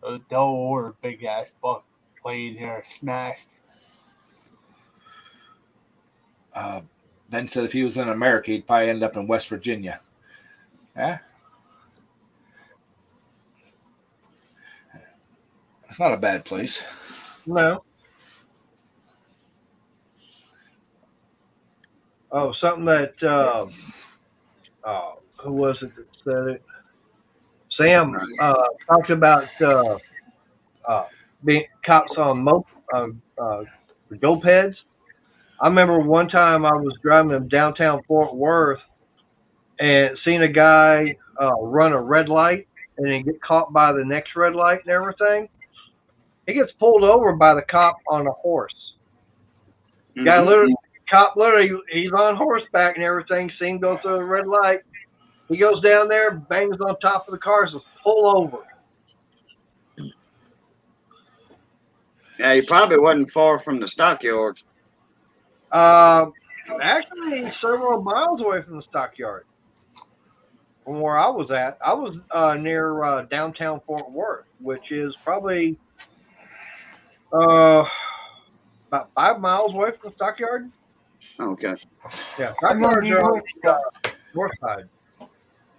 a doe or a big ass buck laid there smashed. Ben said if he was in America, he'd probably end up in West Virginia. Yeah. It's not a bad place. No. Oh, something that who was it that said it? Sam talked about being cops on mopeds. I remember one time I was driving in downtown Fort Worth and seen a guy run a red light and then get caught by the next red light and everything. He gets pulled over by the cop on a horse. Guy literally, he's on horseback and everything. See him go through the red light. He goes down there, bangs on top of the car, says, "Pull over." Yeah, he probably wasn't far from the stockyards. Actually, several miles away from the stockyard. From where I was at, I was near downtown Fort Worth, which is probably about 5 miles away from the stockyard. Okay. Yeah, I know stockyard New York's got, north side.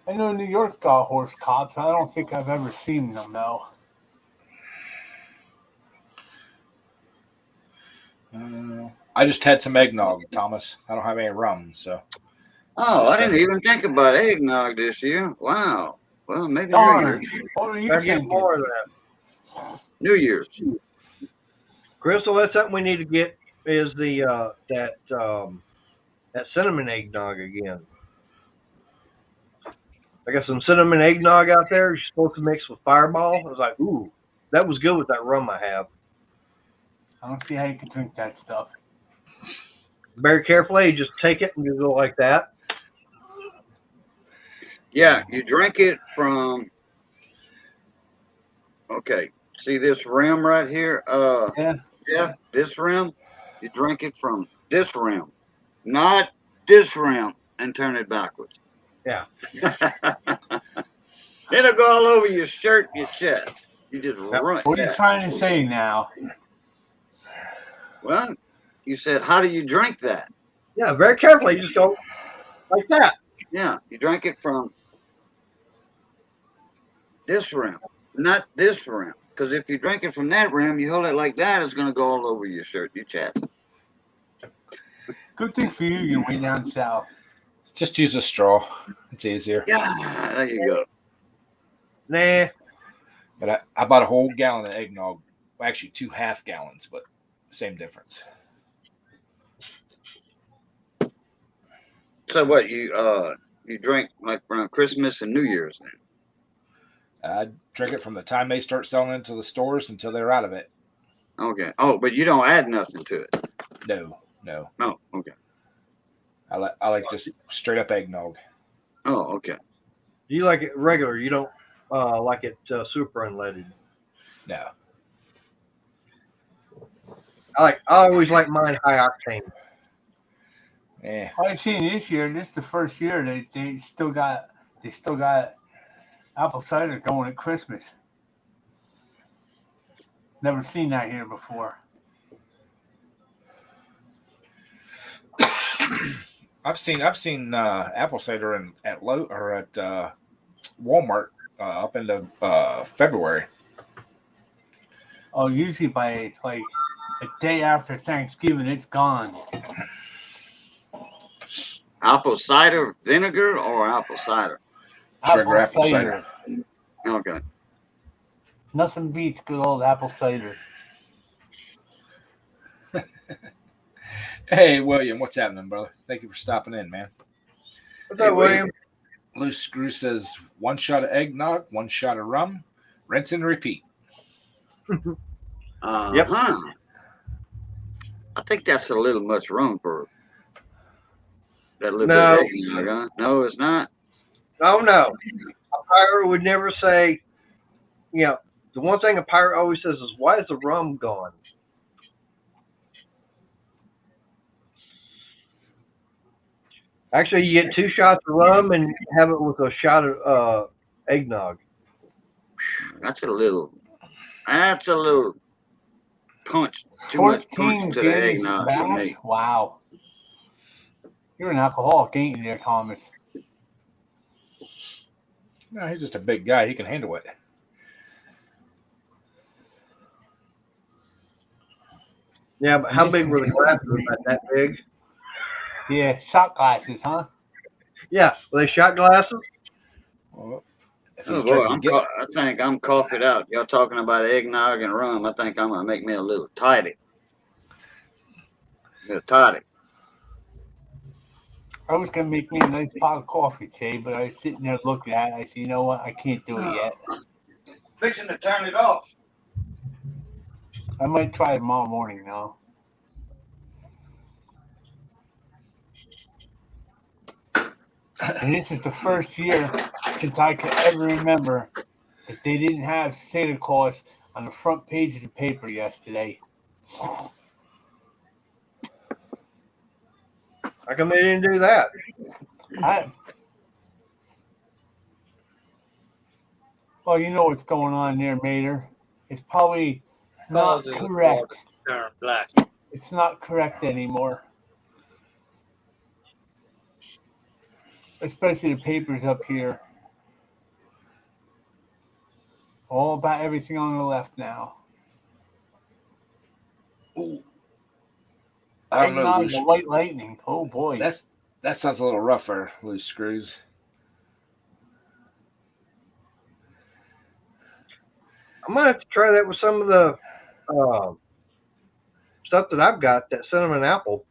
I know New York's got horse cops. I don't think I've ever seen them though. I just had some eggnog, Thomas. I don't have any rum, so. Oh, I didn't even think about eggnog this year. Wow. Well, maybe New Darn. Year's. What are you Gotta get thinking? more of that. New Year's. Crystal, that's something we need to get is the that cinnamon eggnog again. I got some cinnamon eggnog out there. You're supposed to mix with Fireball. I was like, ooh, that was good with that rum I have. I don't see how you can drink that stuff. Very carefully, you just take it and you go like that. Yeah, you drink it from. Okay, see this rim right here? Yeah. Yeah, this rim. You drink it from this rim, not this rim, and turn it backwards. Yeah. It'll go all over your shirt, your chest. You just Yep. run. What are you trying to say now? Well, you said, how do you drink that? Yeah, very carefully. You just go like that. Yeah, you drink it from this rim, not this rim. Because if you drink it from that rim, you hold it like that, it's going to go all over your shirt, your chest. Good thing for you, you're way down south. Just use a straw. It's easier. Yeah, there you go. Nah. But I bought a whole gallon of eggnog. Well, actually, 2 half gallons, but same difference. So what, you drink like around Christmas and New Year's then? I drink it from the time they start selling it to the stores until they're out of it. Okay. Oh, but you don't add nothing to it. No. Oh, okay. I like just straight up eggnog. Oh, okay. Do you like it regular? You don't like it super unleaded? No. I always like mine high octane. Eh. I've seen this year. This is the first year they still got apple cider going at Christmas. Never seen that here before. I've seen apple cider at Walmart up into February. Oh, usually by like a day after Thanksgiving, it's gone. Apple cider vinegar or apple cider? Sugar apple cider. Okay. Nothing beats good old apple cider. Hey, William, what's happening, brother? Thank you for stopping in, man. What's up, William? Loose Screw says 1 shot of eggnog, 1 shot of rum, rinse and repeat. Yep. I think that's a little much rum for that little No. bit of eggnog, huh? No, it's not. Oh no, a pirate would never say. You know, the one thing a pirate always says is, "Why is the rum gone?" Actually, you get 2 shots of rum and have it with a shot of eggnog. That's a little punch. Too much 14 punch to the days eggnog for bash? me. Wow. You're an alcoholic, ain't you there, Thomas? No, he's just a big guy. He can handle it. Yeah, but how big were the glasses? About that big? Yeah, shot glasses, huh? Yeah, were they shot glasses? Well, if Oh he's boy, drinking, I think I'm coughed out. Y'all talking about eggnog and rum. I think I'm gonna make me a little tidy. A little tidy. I was going to make me a nice pot of coffee today, but I was sitting there looking at it. I said, you know what? I can't do it yet. Fixing to turn it off. I might try it tomorrow morning, though. And this is the first year since I could ever remember that they didn't have Santa Claus on the front page of the paper yesterday. How come they didn't do that? Well, you know what's going on there, Mater. It's probably not correct. Turn black. It's not correct anymore. Especially the papers up here. All about everything on the left now. Ooh. I don't know. Eggnog Loose, and white lightning. Oh boy. that sounds a little rougher, Loose Screws. I'm gonna have to try that with some of the stuff that I've got. That cinnamon apple.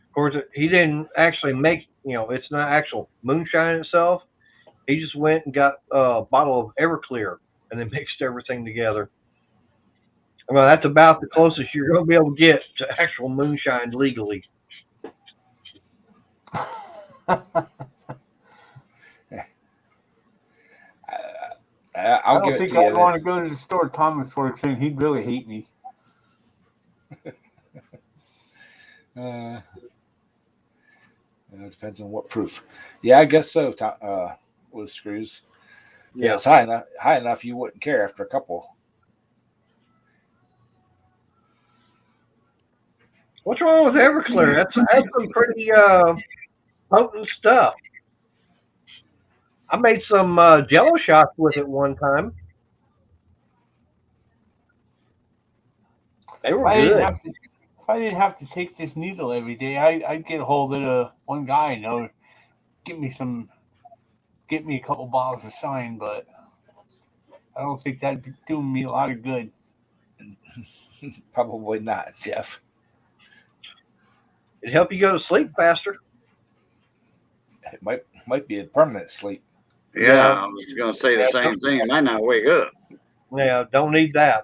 Of course, he didn't actually make. You know, it's not actual moonshine itself. He just went and got a bottle of Everclear and then mixed everything together. Well, that's about the closest you're going to be able to get to actual moonshine legally. I I'll I give don't it think to you. I'd want to go to the store Thomas works in. He'd really hate me. It depends on what proof. Yeah, I guess so. With screws. Yeah, it's high enough you wouldn't care after a couple. What's wrong with Everclear? That's some pretty potent stuff. I made some Jello shots with it one time. They were good. If I didn't have to take this needle every day, I'd get a hold of the one guy and know get me a couple bottles of Shine, but I don't think that'd be doing me a lot of good. Probably not, Jeff. It'd help you go to sleep faster. It might be a permanent sleep. Yeah, I was going to say the same thing. It might not wake up. Yeah, don't need that.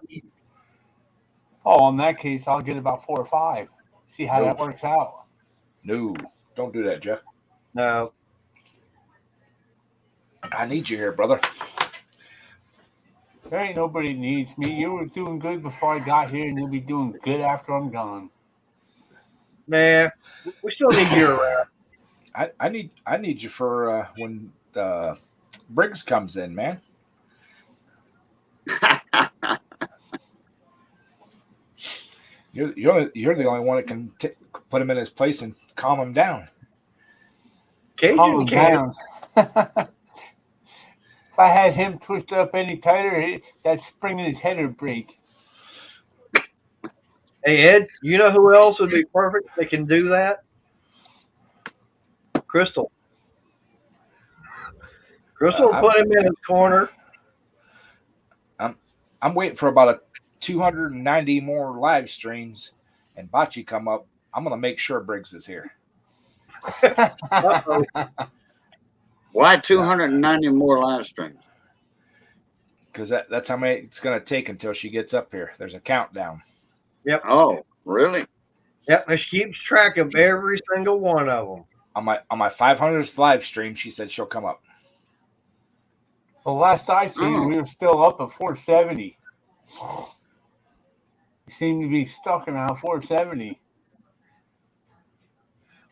Oh, in that case, I'll get about 4 or 5. See how that works out. No, don't do that, Jeff. No. I need you here, brother. There ain't nobody needs me. You were doing good before I got here, and you'll be doing good after I'm gone. Nah, we still need you around. I need you for when Briggs comes in, man. You're the only one that can put him in his place and calm him down. Cajun can. If I had him twisted up any tighter, that spring in his head would break. Hey, Ed, you know who else would be perfect that can do that? Crystal. Crystal will put him in his corner. I'm waiting for about 290 more live streams and Bocce come up. I'm going to make sure Briggs is here. Why 290 more live streams? Because that's how many it's going to take until she gets up here. There's a countdown. Yep. Oh, really? Yep, and she keeps track of every single one of them. On my 500th live stream, she said she'll come up. Well, last I seen, we were still up at 470. We seem to be stuck around 470.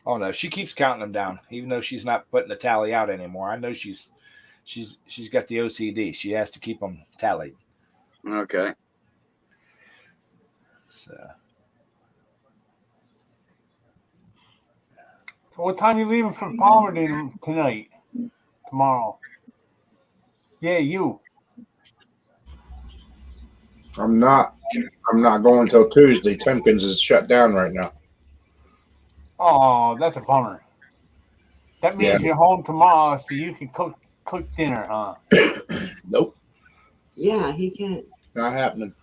Oh no, she keeps counting them down, even though she's not putting the tally out anymore. I know she's got the OCD. She has to keep them tallied. Okay. So what time you leaving for Palmerton tonight? Tomorrow? Yeah, you. I'm not going till Tuesday. Timkins is shut down right now. Oh, that's a bummer. That means you're home tomorrow, so you can cook dinner, huh? Nope. Yeah, he can't. Not happening.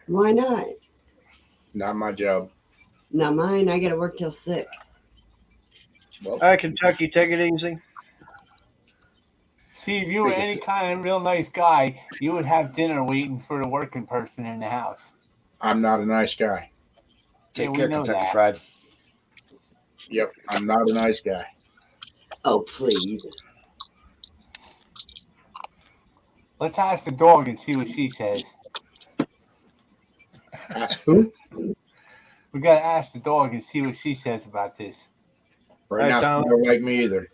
Why not? Not my job. Not mine. I got to work till 6. Well, All right, Kentucky, take it easy. See, if you were any kind of real nice guy, you would have dinner waiting for the working person in the house. I'm not a nice guy. Take Yeah, care, we know Kentucky that. Fried. Yep, I'm not a nice guy. Oh, please. Let's ask the dog and see what she says. Ask who? We got to ask the dog and see what she says about this. Right now, Tom. she don't like me either.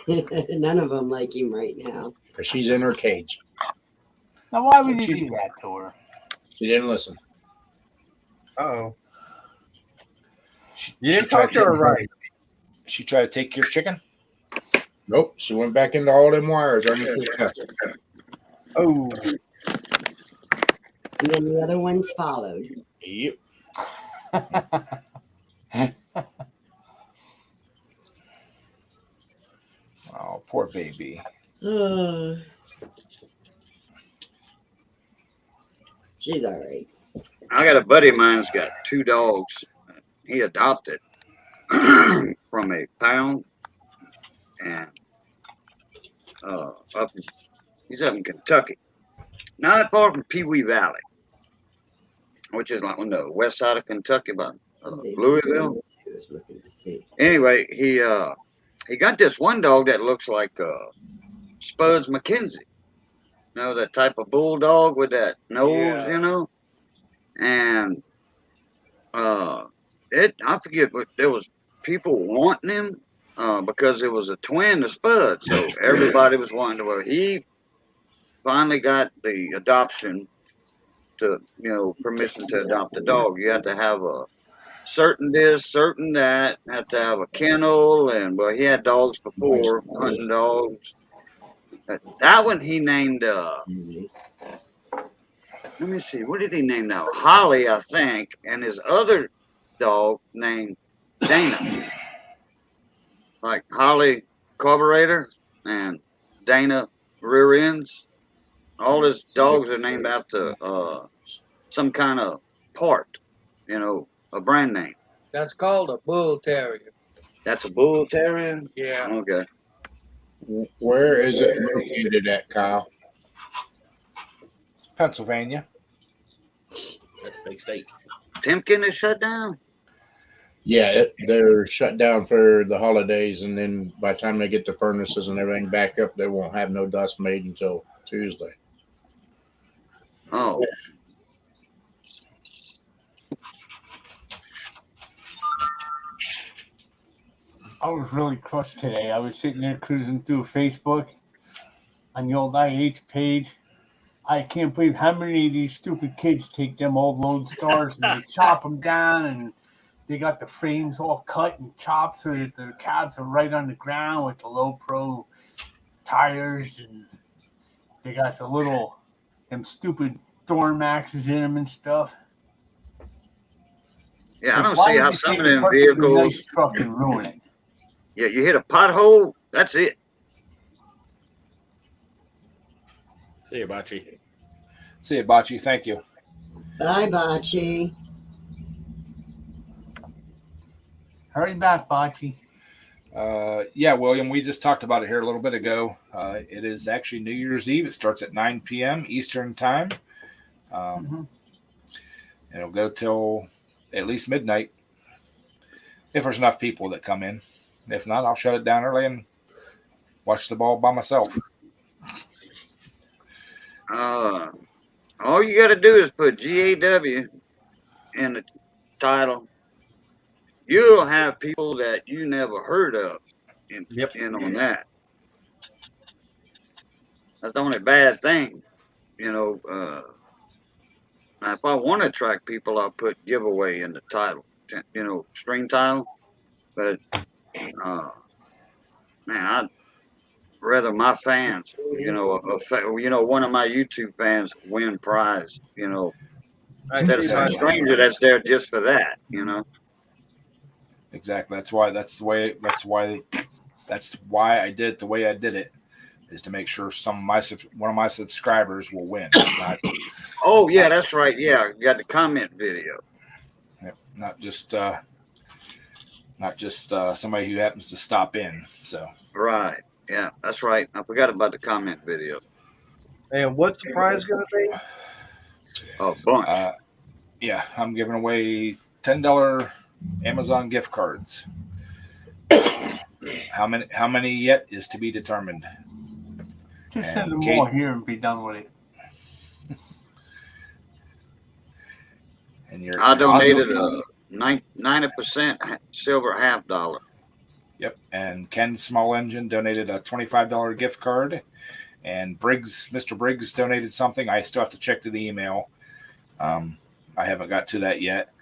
None of them like him right now. Because she's in her cage. Now, why would you do that to her? She didn't listen. Uh-oh. You didn't talk to her right. She tried to take your chicken? Nope. She went back into all them wires underneath the chest. Oh. And then the other ones followed. Yep. Oh, poor baby. She's all right. I got a buddy of mine's got 2 dogs. He adopted from a pound, and he's up in Kentucky, not far from Pee Wee Valley, which is like on the west side of Kentucky, about Louisville. Anyway, he got this one dog that looks like Spuds McKenzie. that type of bulldog with that nose, Yeah. and I forget, but there was people wanting him because it was a twin to Spud, so everybody was wanting to. Well, he finally got the adoption permission to adopt a dog. You had to have a certain this, certain that, had to have a kennel, and well, he had dogs before, hunting dogs. That one he named. Let me see, what did he name now? Holly, I think, and his other dog named Dana, like Holly carburetor and Dana rear ends. All his dogs are named after some kind of part, a brand name. That's called a bull terrier. That's a bull terrier. Yeah. Okay. Where is it located at, Kyle? Pennsylvania. That's a big state. Timken is shut down. Yeah, they're shut down for the holidays, and then by the time they get the furnaces and everything back up, they won't have no dust made until Tuesday. Oh, I was really crushed today. I was sitting there cruising through Facebook on the old IH page. I can't believe how many of these stupid kids take them old Lone Stars and they chop them down, and they got the frames all cut and chopped so that the cabs are right on the ground with the low pro tires, and they got them stupid Thorn Maxes in them and stuff. yeah, I don't Why see would how you some take of a them perfectly vehicles. nice truck and ruin it? Yeah, you hit a pothole. That's it. See you, Bocce. See you, Bocce. Thank you. Bye, Bocce. Hurry back, Bocce. Yeah, William, we just talked about it here a little bit ago. It is actually New Year's Eve. It starts at 9 p.m. Eastern Time. It'll go till at least midnight if there's enough people that come in. If not, I'll shut it down early and watch the ball by myself. All you got to do is put GAW in the title. You'll have people that you never heard of in on that. That's the only bad thing, Now, if I want to attract people, I'll put giveaway in the title, stream title. But man, I'd rather my fans, one of my YouTube fans win prize, instead of some stranger that's there just for that, Exactly. That's why I did it the way I did it, is to make sure one of my subscribers will win. Oh yeah, that's right. Yeah, you got the comment video. Not just somebody who happens to stop in. So right. Yeah, that's right. I forgot about the comment video. And what's the prize going to be? A bunch. Yeah, I'm giving away $10 Amazon gift cards. How many yet is to be determined. Just send them all here and be done with it. And I donated a 90% silver $half. Yep. And Ken Small Engine donated a $25 gift card. And Mr. Briggs donated something. I still have to check the email. I haven't got to that yet.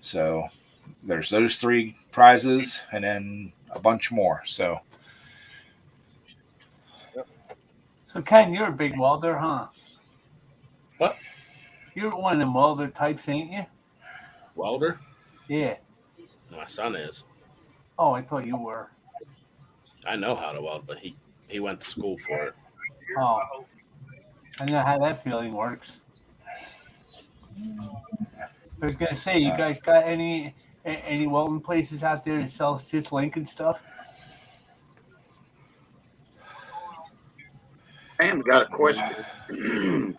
So there's those 3 prizes and then a bunch more. So Ken, you're a big welder, huh? What? You're one of them welder types, ain't you? Welder? Yeah. My son is. Oh, I thought you were. I know how to weld, but he went to school for it. Oh. I know how that feeling works. I was gonna say, you guys got any welding places out there that sells just Lincoln stuff? Pam's got a question.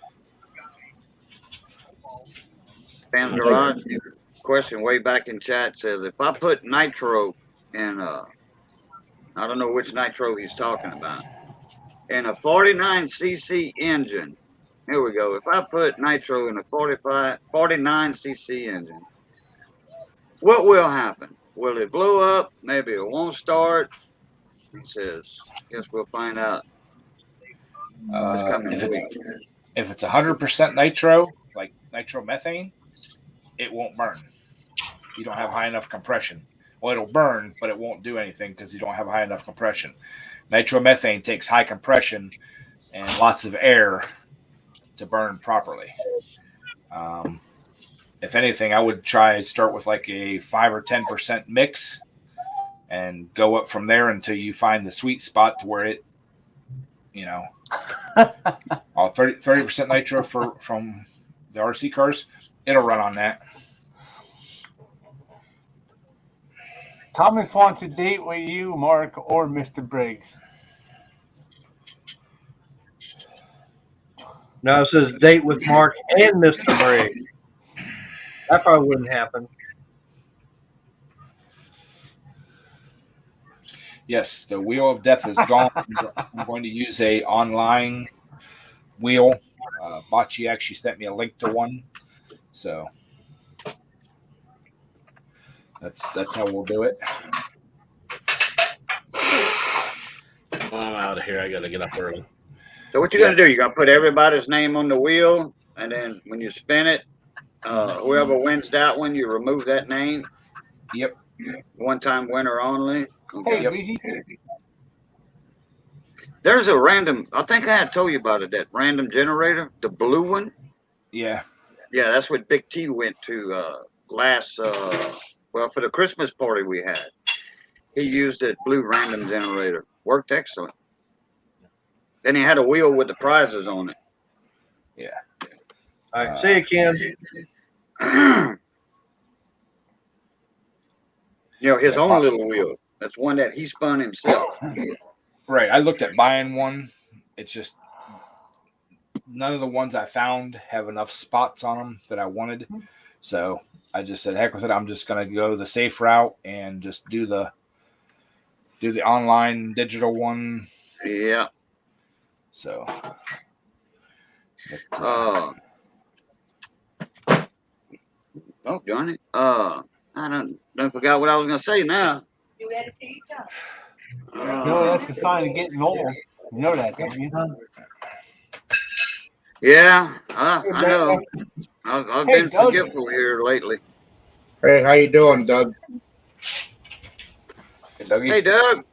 Pam's Garage question way back in chat says, if I put nitro in, I don't know which nitro he's talking about. in a 49cc engine. Here we go. If I put nitro in a 49cc engine, what will happen? Will it blow up? Maybe it won't start. He says, guess we'll find out this coming week. If it's 100% nitro, like nitromethane, it won't burn. You don't have high enough compression. Well, it'll burn, but it won't do anything because you don't have high enough compression. Nitromethane takes high compression and lots of air to burn properly. If anything, I would try start with like a 5 or 10% mix and go up from there until you find the sweet spot to where it, 30% nitro from the RC cars, it'll run on that. Thomas wants a date with you, Mark, or Mr. Briggs. No, it says date with Mark and Mr. Briggs. That probably wouldn't happen. Yes, the wheel of death is gone. I'm going to use a online wheel. Bocce actually sent me a link to one, so that's how we'll do it. Well, I'm out of here. I got to get up early. So what you're going to do, you're going to put everybody's name on the wheel, and then when you spin it, whoever wins that one, you remove that name. Yep. One-time winner only. Okay. Hey, Breezy. There's a random, I think I had told you about it, that random generator, the blue one. Yeah. Yeah, that's what Big T went to last, for the Christmas party we had. He used that blue random generator. Worked excellent. Then he had a wheel with the prizes on it. Yeah. All right, see you, Ken. His own little wheel. That's one that he spun himself. Right. I looked at buying one. It's just none of the ones I found have enough spots on them that I wanted. So I just said, heck with it. I'm just going to go the safe route and just do the online digital one. Yeah. So. Oh, Johnny. I don't forgot what I was going to say now. You ready to eat up? No, that's a sign of getting old. You know that, don't you? Yeah, I know. I've been Doug. forgetful here lately. Hey, how you doing, Doug? Hey, Dougie. Hey, Doug.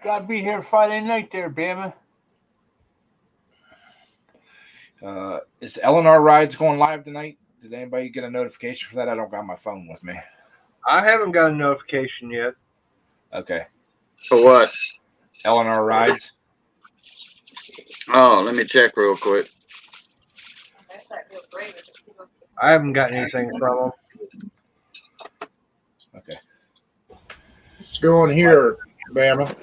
Gotta be here Friday night there, Bama. Is Eleanor Rides going live tonight? Did anybody get a notification for that? I don't got my phone with me. I haven't got a notification yet. Okay. For what? Eleanor Rides. Oh, let me check real quick. I haven't gotten anything from them. Okay. What's going here, Bama?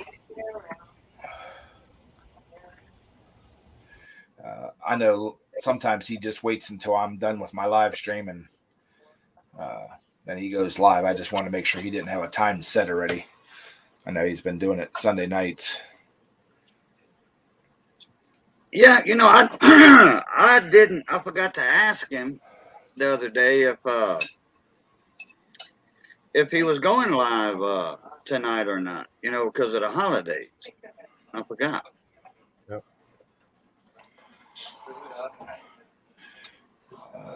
I know sometimes he just waits until I'm done with my live stream and then he goes live. I just want to make sure he didn't have a time set already. I know he's been doing it Sunday nights. Yeah, I I forgot to ask him the other day if he was going live tonight or not, because of the holidays. I forgot.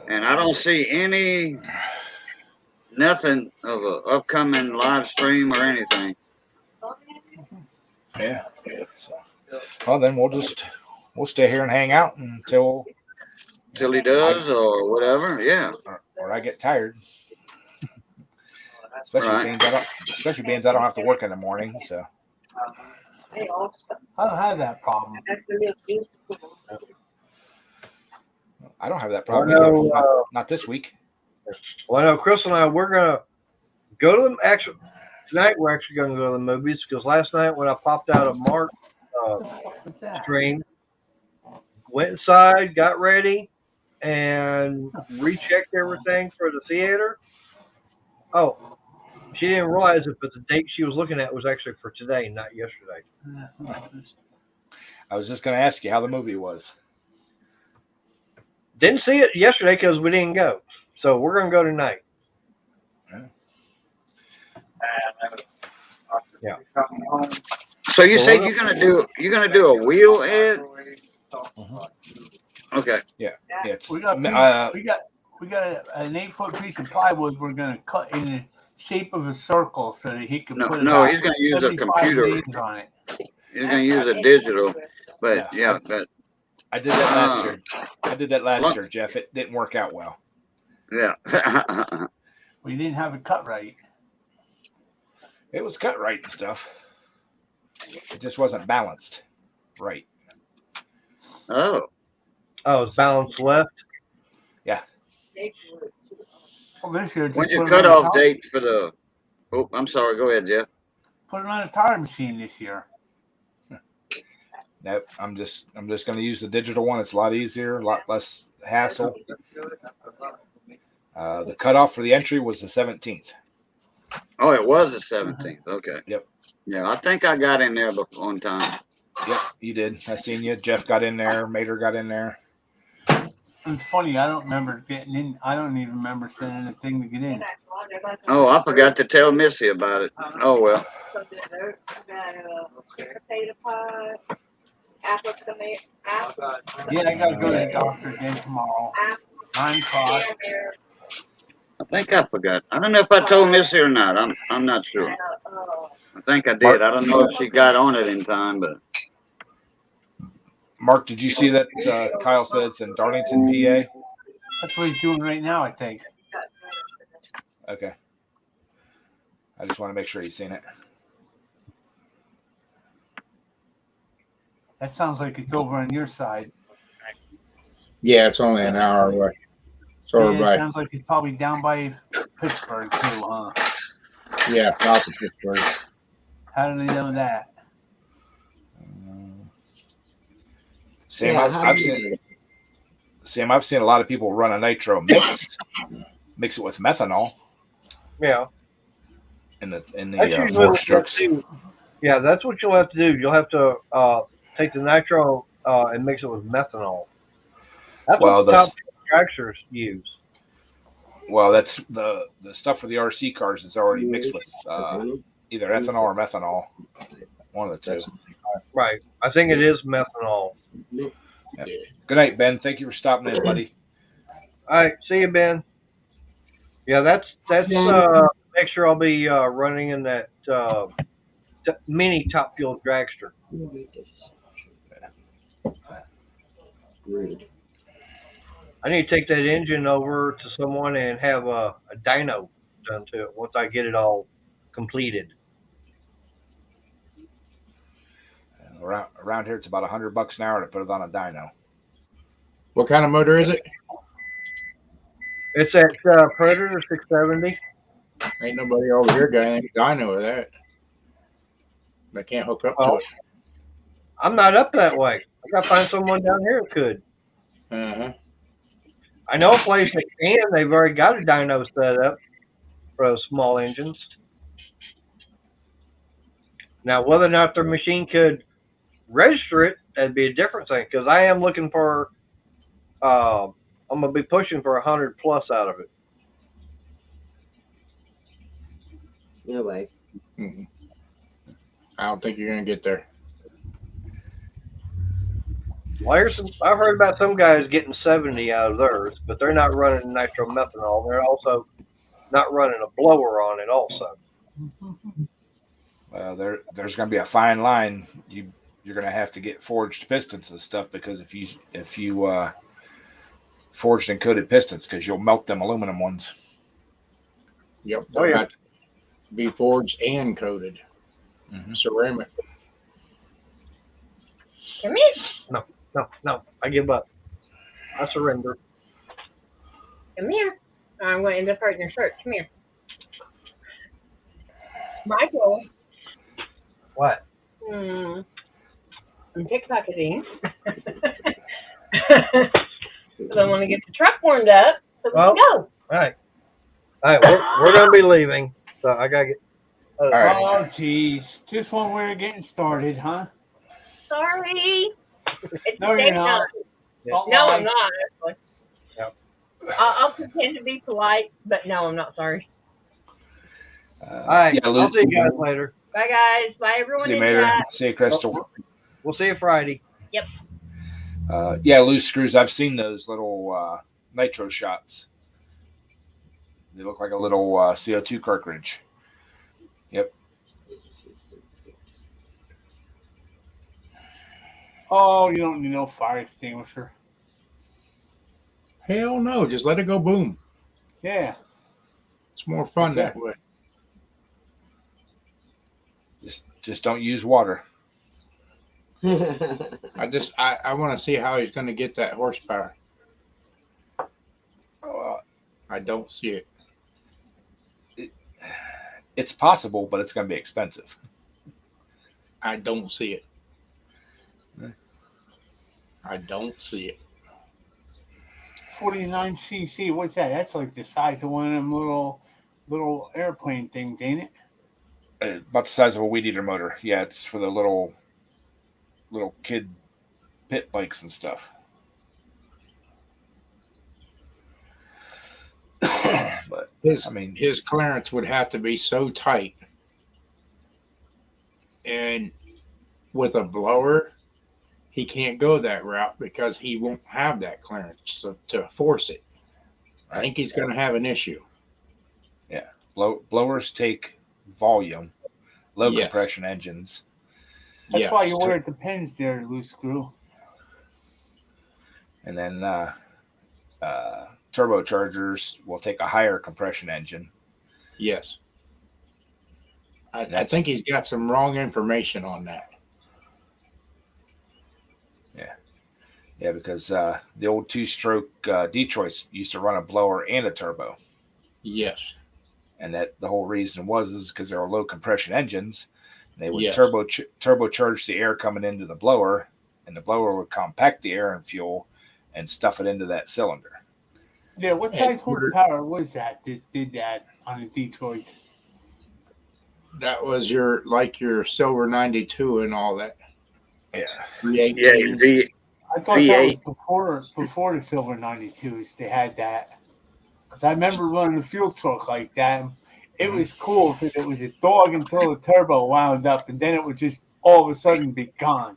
And I don't see nothing of a upcoming live stream or anything. Yeah. Well, then we'll stay here and hang out until He does or whatever. Yeah. Or I get tired. Especially Right. being I don't have to work in the morning, so. I don't have that problem. I don't have that problem Well, either. Not this week. Well, I know Chris and I, we're going to go to them. Actually, tonight we're actually going to go to the movies because last night when I popped out of Mark's stream, went inside, got ready, and rechecked everything for the theater. Oh, she didn't realize it, but the date she was looking at was actually for today, not yesterday. I was just going to ask you how the movie was. Didn't see it yesterday because we didn't go. So we're gonna go tonight. Yeah. So you So said we're you're gonna do a wheel, Ed? Okay. Yeah, it's We got an 8-foot piece of plywood we're gonna cut in the shape of a circle so that he can put No, about he's gonna use a 75 computer. names on it. He's gonna use a digital, but Yeah. but I did that last year. I did that last year, Jeff. It didn't work out well. yeah. We didn't have it cut right. It was cut right and stuff. It just wasn't balanced right. Oh, it's balanced left. Yeah. Well, this year, just when's your put it on the cutoff top- date for the? Oh, I'm sorry. Go ahead, Jeff. Put it on a tire machine this year. Nope. I'm just going to use the digital one. It's a lot easier, a lot less hassle. The cutoff for the entry was the 17th. Oh, it was the 17th. Okay. Yep. Yeah, I think I got in there on time. Yep, you did. I seen you. Jeff got in there. Mater got in there. It's funny. I don't remember getting in. I don't even remember sending a thing to get in. Oh, I forgot to tell Missy about it. Oh well. Potato pie, apple tomato, Yeah, I gotta go to the doctor again tomorrow. 9 o'clock. I think I forgot. I don't know if I told Missy or not. I'm not sure. I think I did. I don't know if she got on it in time, but Mark, did you see that Kyle said it's in Darlington, PA? That's what he's doing right now, I think. Okay. I just want to make sure you've seen it. That sounds like it's over on your side. Yeah, it's only an hour away. So Yeah, it right. sounds like it's probably down by Pittsburgh too, huh? Yeah, south of Pittsburgh. How do they know that? Sam, Yeah, I've seen a lot of people run a nitro mix it with methanol Yeah. in the That's usually four what strokes. you'll have to do. Yeah, that's what you'll have to do. You'll have to take the nitro and mix it with methanol. That's Well, what the top dragsters use. Well, that's the stuff for the RC cars is already mixed with either ethanol or methanol. One of the two. Right. I think it is methanol. Yep. Good night, Ben. Thank you for stopping in, buddy. All right. See you, Ben. Yeah, that's make sure I'll be running in that mini top fuel dragster. Rude. I need to take that engine over to someone and have a dyno done to it once I get it all completed. Around here, it's about $100 an hour to put it on a dyno. What kind of motor is it? It's at Predator 670. Ain't nobody over here got any dyno of that. They can't hook up to it. I'm not up that way. I got to find someone down here who could. Uh-huh. I know a place that can. They've already got a dyno set up for those small engines. Now, whether or not their machine could register it, that'd be a different thing. Because I am looking for, I'm going to be pushing for 100 plus out of it. No way. Mm-hmm. I don't think you're gonna get there. Well, I've heard about some guys getting 70 out of theirs, but they're not running nitromethanol. They're also not running a blower on it also. There's going to be a fine line. You're going to have to get forged pistons and stuff, because if you forged and coated pistons, because you'll melt them aluminum ones. Yep. Oh, yeah. Got to be forged and coated. Mm-hmm. Ceramic. Come here. No. I give up. I surrender. Come here. I'm going to end up hurting your shirt. Come here. Michael. What? I'm pickpocketing. I want to get the truck warmed up so we can go. Right. All right, we're gonna be leaving, so I gotta get. All right. Oh, geez. Just when we were getting started, huh? Sorry. It's No, you're okay, not. Don't No, lie. I'm not. Actually. Yep. I'll pretend to be polite, but no, I'm not sorry. All right, Yeah, I'll Lou, see you guys later. Bye, guys. Bye, everyone see you in later. chat. See you, Crystal. We'll see you Friday. Yeah, loose screws. I've seen those little nitro shots. They look like a little CO2 cartridge. Yep. Oh, you don't need no fire extinguisher. Hell no, just let it go boom. Yeah. It's more fun Okay. that way. Just don't use water. I want to see how he's going to get that horsepower. I don't see it. It's possible, but it's going to be expensive. I don't see it. Yeah. I don't see it. 49cc. What's that? That's like the size of one of them little airplane things, ain't it? About the size of a weed eater motor. Yeah, it's for the little kid pit bikes and stuff. But his clearance would have to be so tight, and with a blower, he can't go that route because he won't have that clearance to force it. I think he's going to have an issue. Yeah, blowers take volume, low Yes. compression engines. That's why you wear it depends there, loose screw. And then turbochargers will take a higher compression engine. Yes. I think he's got some wrong information on that. Yeah, because the old two-stroke Detroits used to run a blower and a turbo. Yes. And that the whole reason is because they were low compression engines. And they would Yes. turbocharge the air coming into the blower, and the blower would compact the air and fuel and stuff it into that cylinder. Yeah, what size horsepower was that did that on the Detroits? That was your Silver 92 and all that. Yeah. 318. I thought that was before the Silver 92s. They had that. Because I remember running a fuel truck like that. It was cool because it was a dog until the turbo wound up, and then it would just all of a sudden be gone.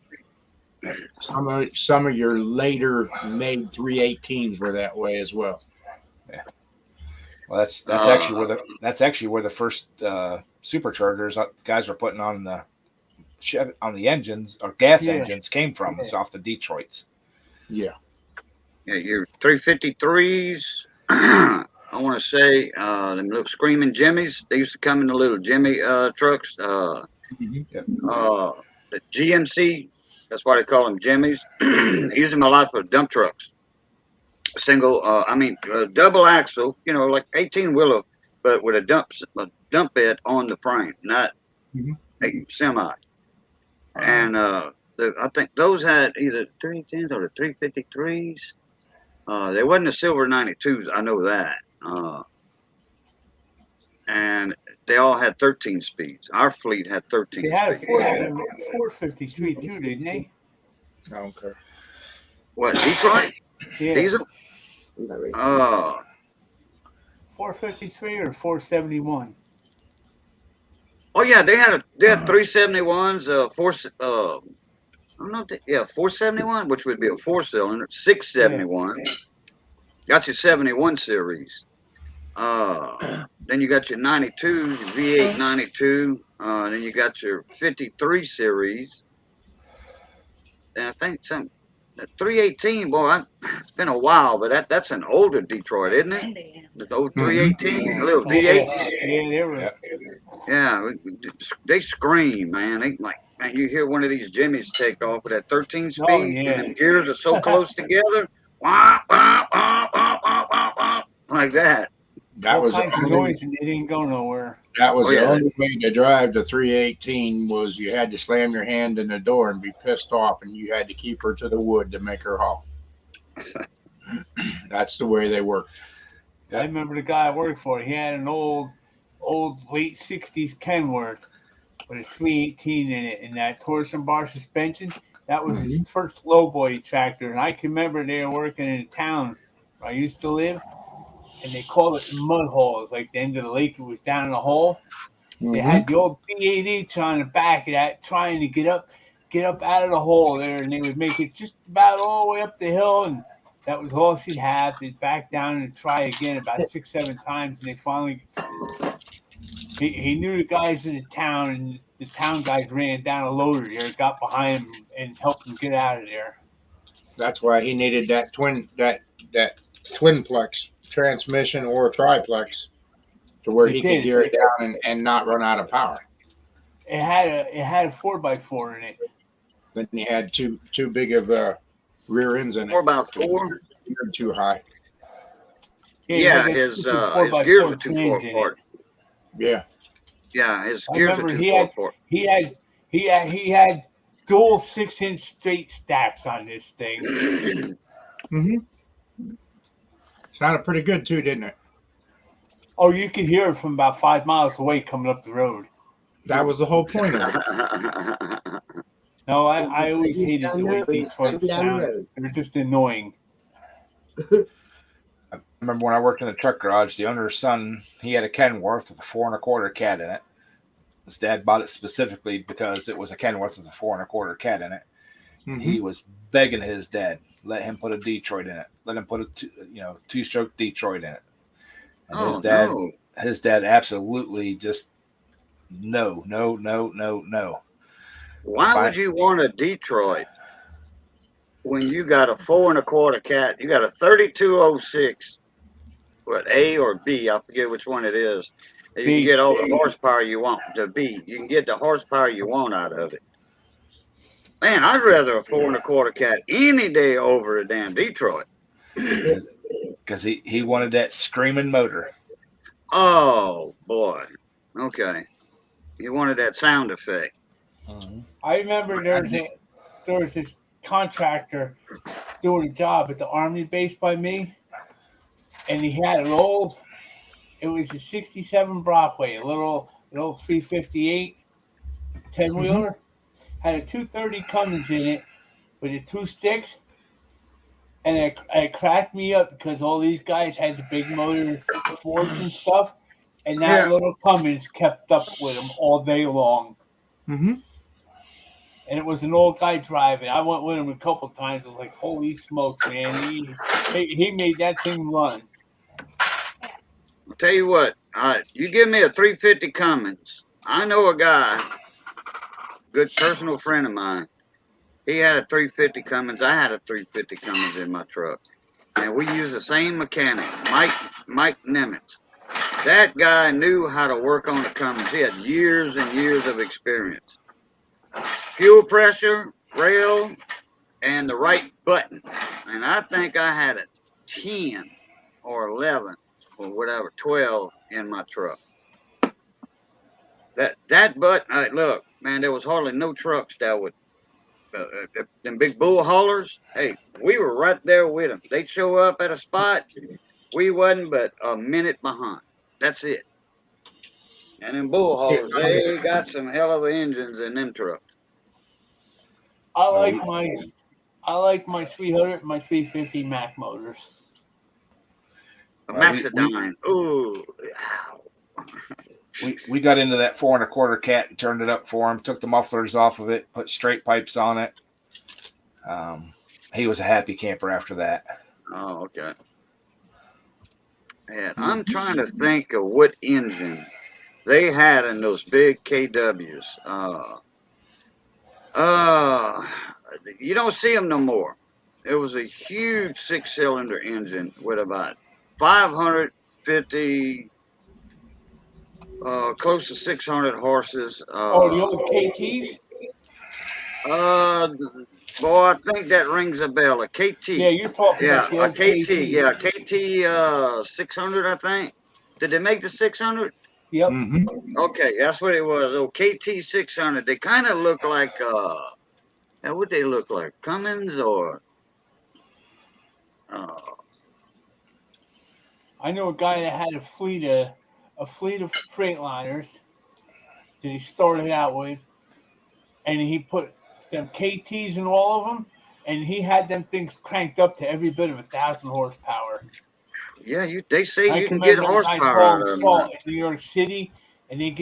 Some of your later made 318s were that way as well. Yeah. Well, that's actually where the first superchargers guys were putting on the engines or gas engines came from. It's off the Detroits. Yeah. Yeah, your 353s. I want to say them little screaming Jimmys. They used to come in the little Jimmy trucks. The GMC. That's why they call them Jimmys. Use them a lot for dump trucks. Double axle. Like 18-wheeler, but with a dump bed on the frame, not a semi. And I think those had either 310s or the 353s. They wasn't the Silver 92s. I know that. And they all had 13 speeds. Our fleet had 13 They had a speeds. 453 too, didn't they? I don't care. What, Detroit? Yeah. Diesel? 453 or 471? Oh yeah, they had 371s. 471, which would be a 4-cylinder. 671. Yeah. Got your 71 series. Then you got your 92, your V8 92. Then you got your 53 series. And I think some 318. Boy, it's been a while, but that's an older Detroit, isn't it? The old 318, a little V8. Yeah, they were. Yeah, they scream, man. Man, you hear one of these Jimmys take off with that 13 speed, and the gears are so close together, like that. That was kinds of noise, and they didn't go nowhere. That was the only way to drive the 318 was you had to slam your hand in the door and be pissed off, and you had to keep her to the wood to make her halt. That's the way they work. I remember the guy I worked for. He had an old late '60s Kenworth with a 318 in it, and that torsion bar suspension. That was his first lowboy tractor, and I can remember they were working in a town where I used to live, and they called it mud holes. Like the end of the lake, it was down in a hole. They had the old B8H on the back of that, trying to get up out of the hole there, and they would make it just about all the way up the hill, and that was all she'd have. They'd back down and try again about 6-7 times, and they finally. He knew the guys in the town, and the town guys ran down a loader there, got behind him, and helped him get out of there. That's why he needed that twin plex transmission or triplex to where he could gear it down and not run out of power. It had a 4x4 in it. Then he had too big of rear ends in it. 4x4. Too high. Yeah, his gears were too far apart. Yeah. Yeah, his gears are too far apart. He had dual 6-inch straight stacks on this thing. Sounded pretty good too, didn't it? Oh, you could hear it from about 5 miles away coming up the road. That was the whole point of it. No, I always hated the way Detroit sounded. They were just annoying. I remember when I worked in the truck garage, the owner's son, he had a Kenworth with a 4 1/4 cat in it. His dad bought it specifically because it was a Kenworth with a 4 1/4 cat in it. He was begging his dad, let him put a Detroit in it. Let him put a 2-stroke Detroit in it. And his dad absolutely just no. Why would you want a Detroit when you got a 4 1/4 cat? You got a 3206, what, A or B? I forget which one it is. You can get all the horsepower you want. The B, you can get the horsepower you want out of it. Man, I'd rather a 4 1/4 cat any day over a damn Detroit. Because he wanted that screaming motor. Oh boy. Okay. He wanted that sound effect. I remember there was this contractor doing a job at the Army base by me, and he had it was a 67 Brockway, a little 358 10-wheeler, had a 230 Cummins in it with the 2 sticks, and it cracked me up because all these guys had the big motor Fords and stuff, and that little Cummins kept up with them all day long. And it was an old guy driving. I went with him a couple of times. I was like, holy smokes, man. He made that thing run. I'll tell you what, you give me a 350 Cummins. I know a guy, good personal friend of mine. He had a 350 Cummins. I had a 350 Cummins in my truck. And we used the same mechanic, Mike Nemitz. That guy knew how to work on the Cummins. He had years and years of experience. Fuel pressure, rail, and the right button. And I think I had a 10 or 11 or whatever, 12 in my truck. That button, look, man, there was hardly no trucks that would, them big bull haulers, hey, we were right there with them. They'd show up at a spot, we wasn't but a minute behind. That's it. And them bull haulers, they got some hell of engines in them trucks. I like my 300 and my 350 Mac motors. A Maxidine. Ooh. We got into that 4 1/4 cat and turned it up for him, took the mufflers off of it, put straight pipes on it. He was a happy camper after that. Oh, okay. And I'm trying to think of what engine they had in those big KWs. You don't see them no more. It was a huge 6-cylinder engine with about 550, close to 600 horses. The old KTs? Boy, I think that rings a bell. A KT. Yeah, you're talking about a KT. KTs. Yeah, KT 600, I think. Did they make the 600? Yep. Okay, that's what it was. Oh, KT 600. They kind of look like, what would they look like? Cummins or? I know a guy that had a fleet of Freightliners that he started out with, and he put them KTs in all of them, and he had them things cranked up to every bit of 1,000 horsepower. Yeah, they say I you can can get remember them guys horsepower hauling out of them. salt in New York City, and they'd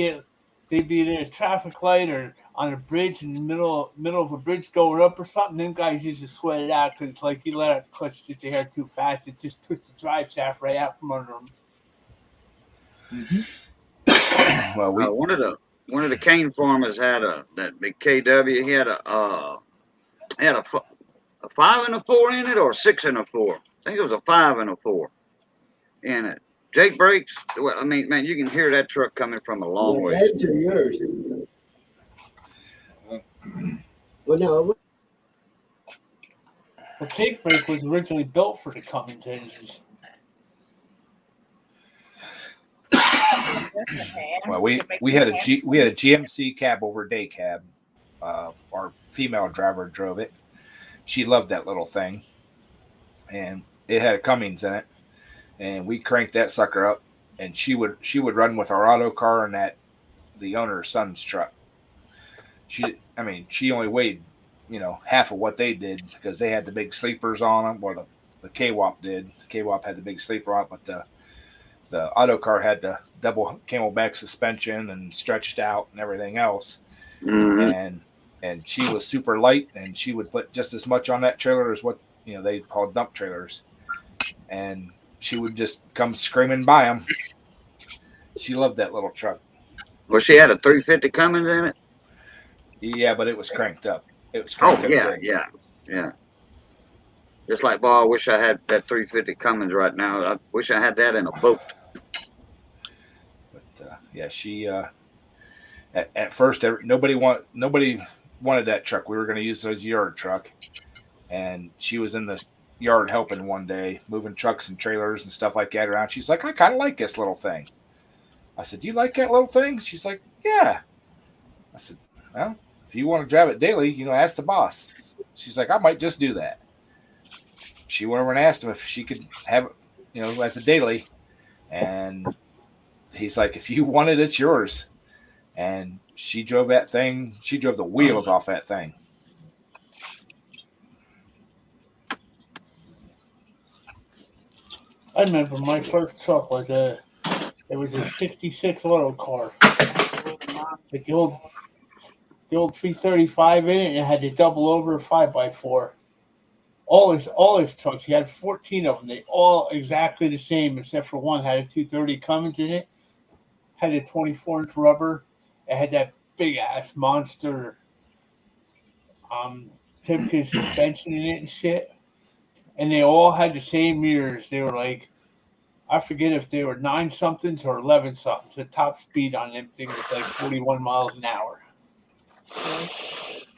be at a traffic light or on a bridge in the middle of a bridge going up or something. Them guys used to sweat it out because it's like you let out the clutch just a hair too fast. It just twists the drive shaft right out from under them. Well, One of the cane farmers had that big KW. He had a 5 and a 4 in it, or a 6 and a 4. I think it was a 5 and a 4 in it. Jake brakes. Well, I mean, man, you can hear that truck coming from a long way. Heads are yours. Well, no. Well, Jake brake was originally built for the Cummins engines. well, we had a GMC cab over day cab. Our female driver drove it. She loved that little thing, and it had a Cummins in it. And we cranked that sucker up, and she would run with our auto car and the owner's son's truck. She only weighed, half of what they did because they had the big sleepers on them, or the K-Wop did. The K-Wop had the big sleeper on it, but the auto car had the double camelback suspension and stretched out and everything else. Mm-hmm. And she was super light, and she would put just as much on that trailer as what they call dump trailers, and she would just come screaming by them. She loved that little truck. Well, she had a 350 Cummins in it. Yeah, but it was cranked up. It was Oh, cranked up yeah, good. yeah. Just like, boy, I wish I had that 350 Cummins right now. I wish I had that in a boat. But yeah, she at first nobody wanted that truck. We were going to use it as a yard truck, and she was in the yard helping one day, moving trucks and trailers and stuff like that around. She's like, I kind of like this little thing. I said, do you like that little thing? She's like, yeah. I said, well, if you want to drive it daily, ask the boss. She's like, I might just do that. She went over and asked him if she could have it, as a daily. And he's like, if you want it, it's yours. And she drove that thing. She drove the wheels off that thing. I remember my first truck was a 66 auto car. Like the old 335 in it, and it had the double over 5x4. All his trucks, he had 14 of them. They all exactly the same, except for one had a 230 Cummins in it, had a 24-inch rubber. It had that big ass monster Timken suspension in it and shit. And they all had the same mirrors. They were like, I forget if they were 9-somethings or 11-somethings. The top speed on them things was like 41 miles an hour.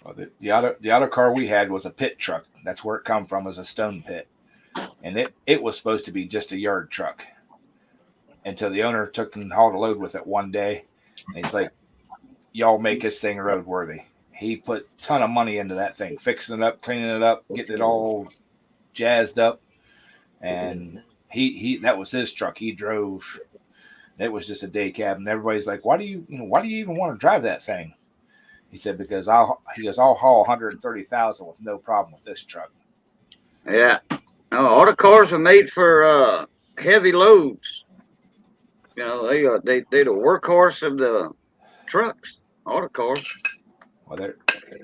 Well, the auto car we had was a pit truck. That's where it come from, as a stone pit. And it was supposed to be just a yard truck until the owner took and hauled a load with it one day. And he's like, y'all make this thing roadworthy. He put a ton of money into that thing, fixing it up, cleaning it up, getting it all jazzed up. And he that was his truck. He drove. It was just a day cab. And everybody's like, why do you even want to drive that thing? He said, because I'll haul 130,000 with no problem with this truck. Yeah. No, auto cars are made for heavy loads. They're the workhorse of the trucks. Auto cars. Well,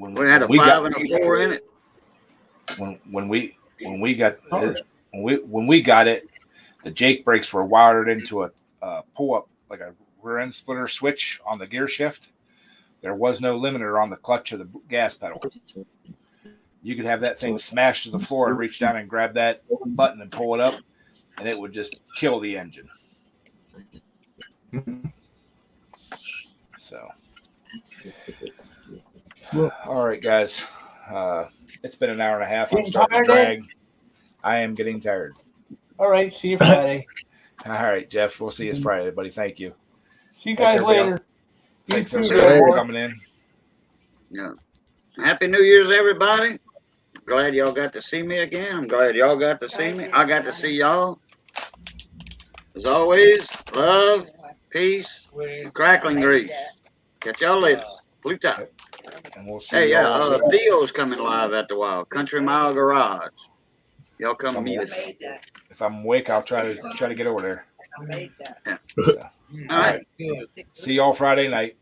we had a 5 and a 4 in it. When we got it, the Jake brakes were wired into a pull up, like a rear end splitter switch on the gear shift. There was no limiter on the clutch of the gas pedal. You could have that thing smashed to the floor and reach down and grab that button and pull it up, and it would just kill the engine. So, all right, guys. It's been an hour and a half. I'm starting to drag. I am getting tired. All right. See you Friday. All right, Jeff. We'll see you Friday, buddy. Thank you. See you guys later. Thanks for coming in. Yeah. Happy New Year's, everybody. Glad y'all got to see me again. I'm glad y'all got to see me. I got to see y'all. As always, love, peace, and crackling grease. Catch y'all later. Blue top. And we'll see Hey, yeah, y'all. Theo's coming live at the Wild Country Mile Garage. Y'all come meet us. If I'm awake, I'll try to get over there. Yeah. So, All right. see y'all Friday night.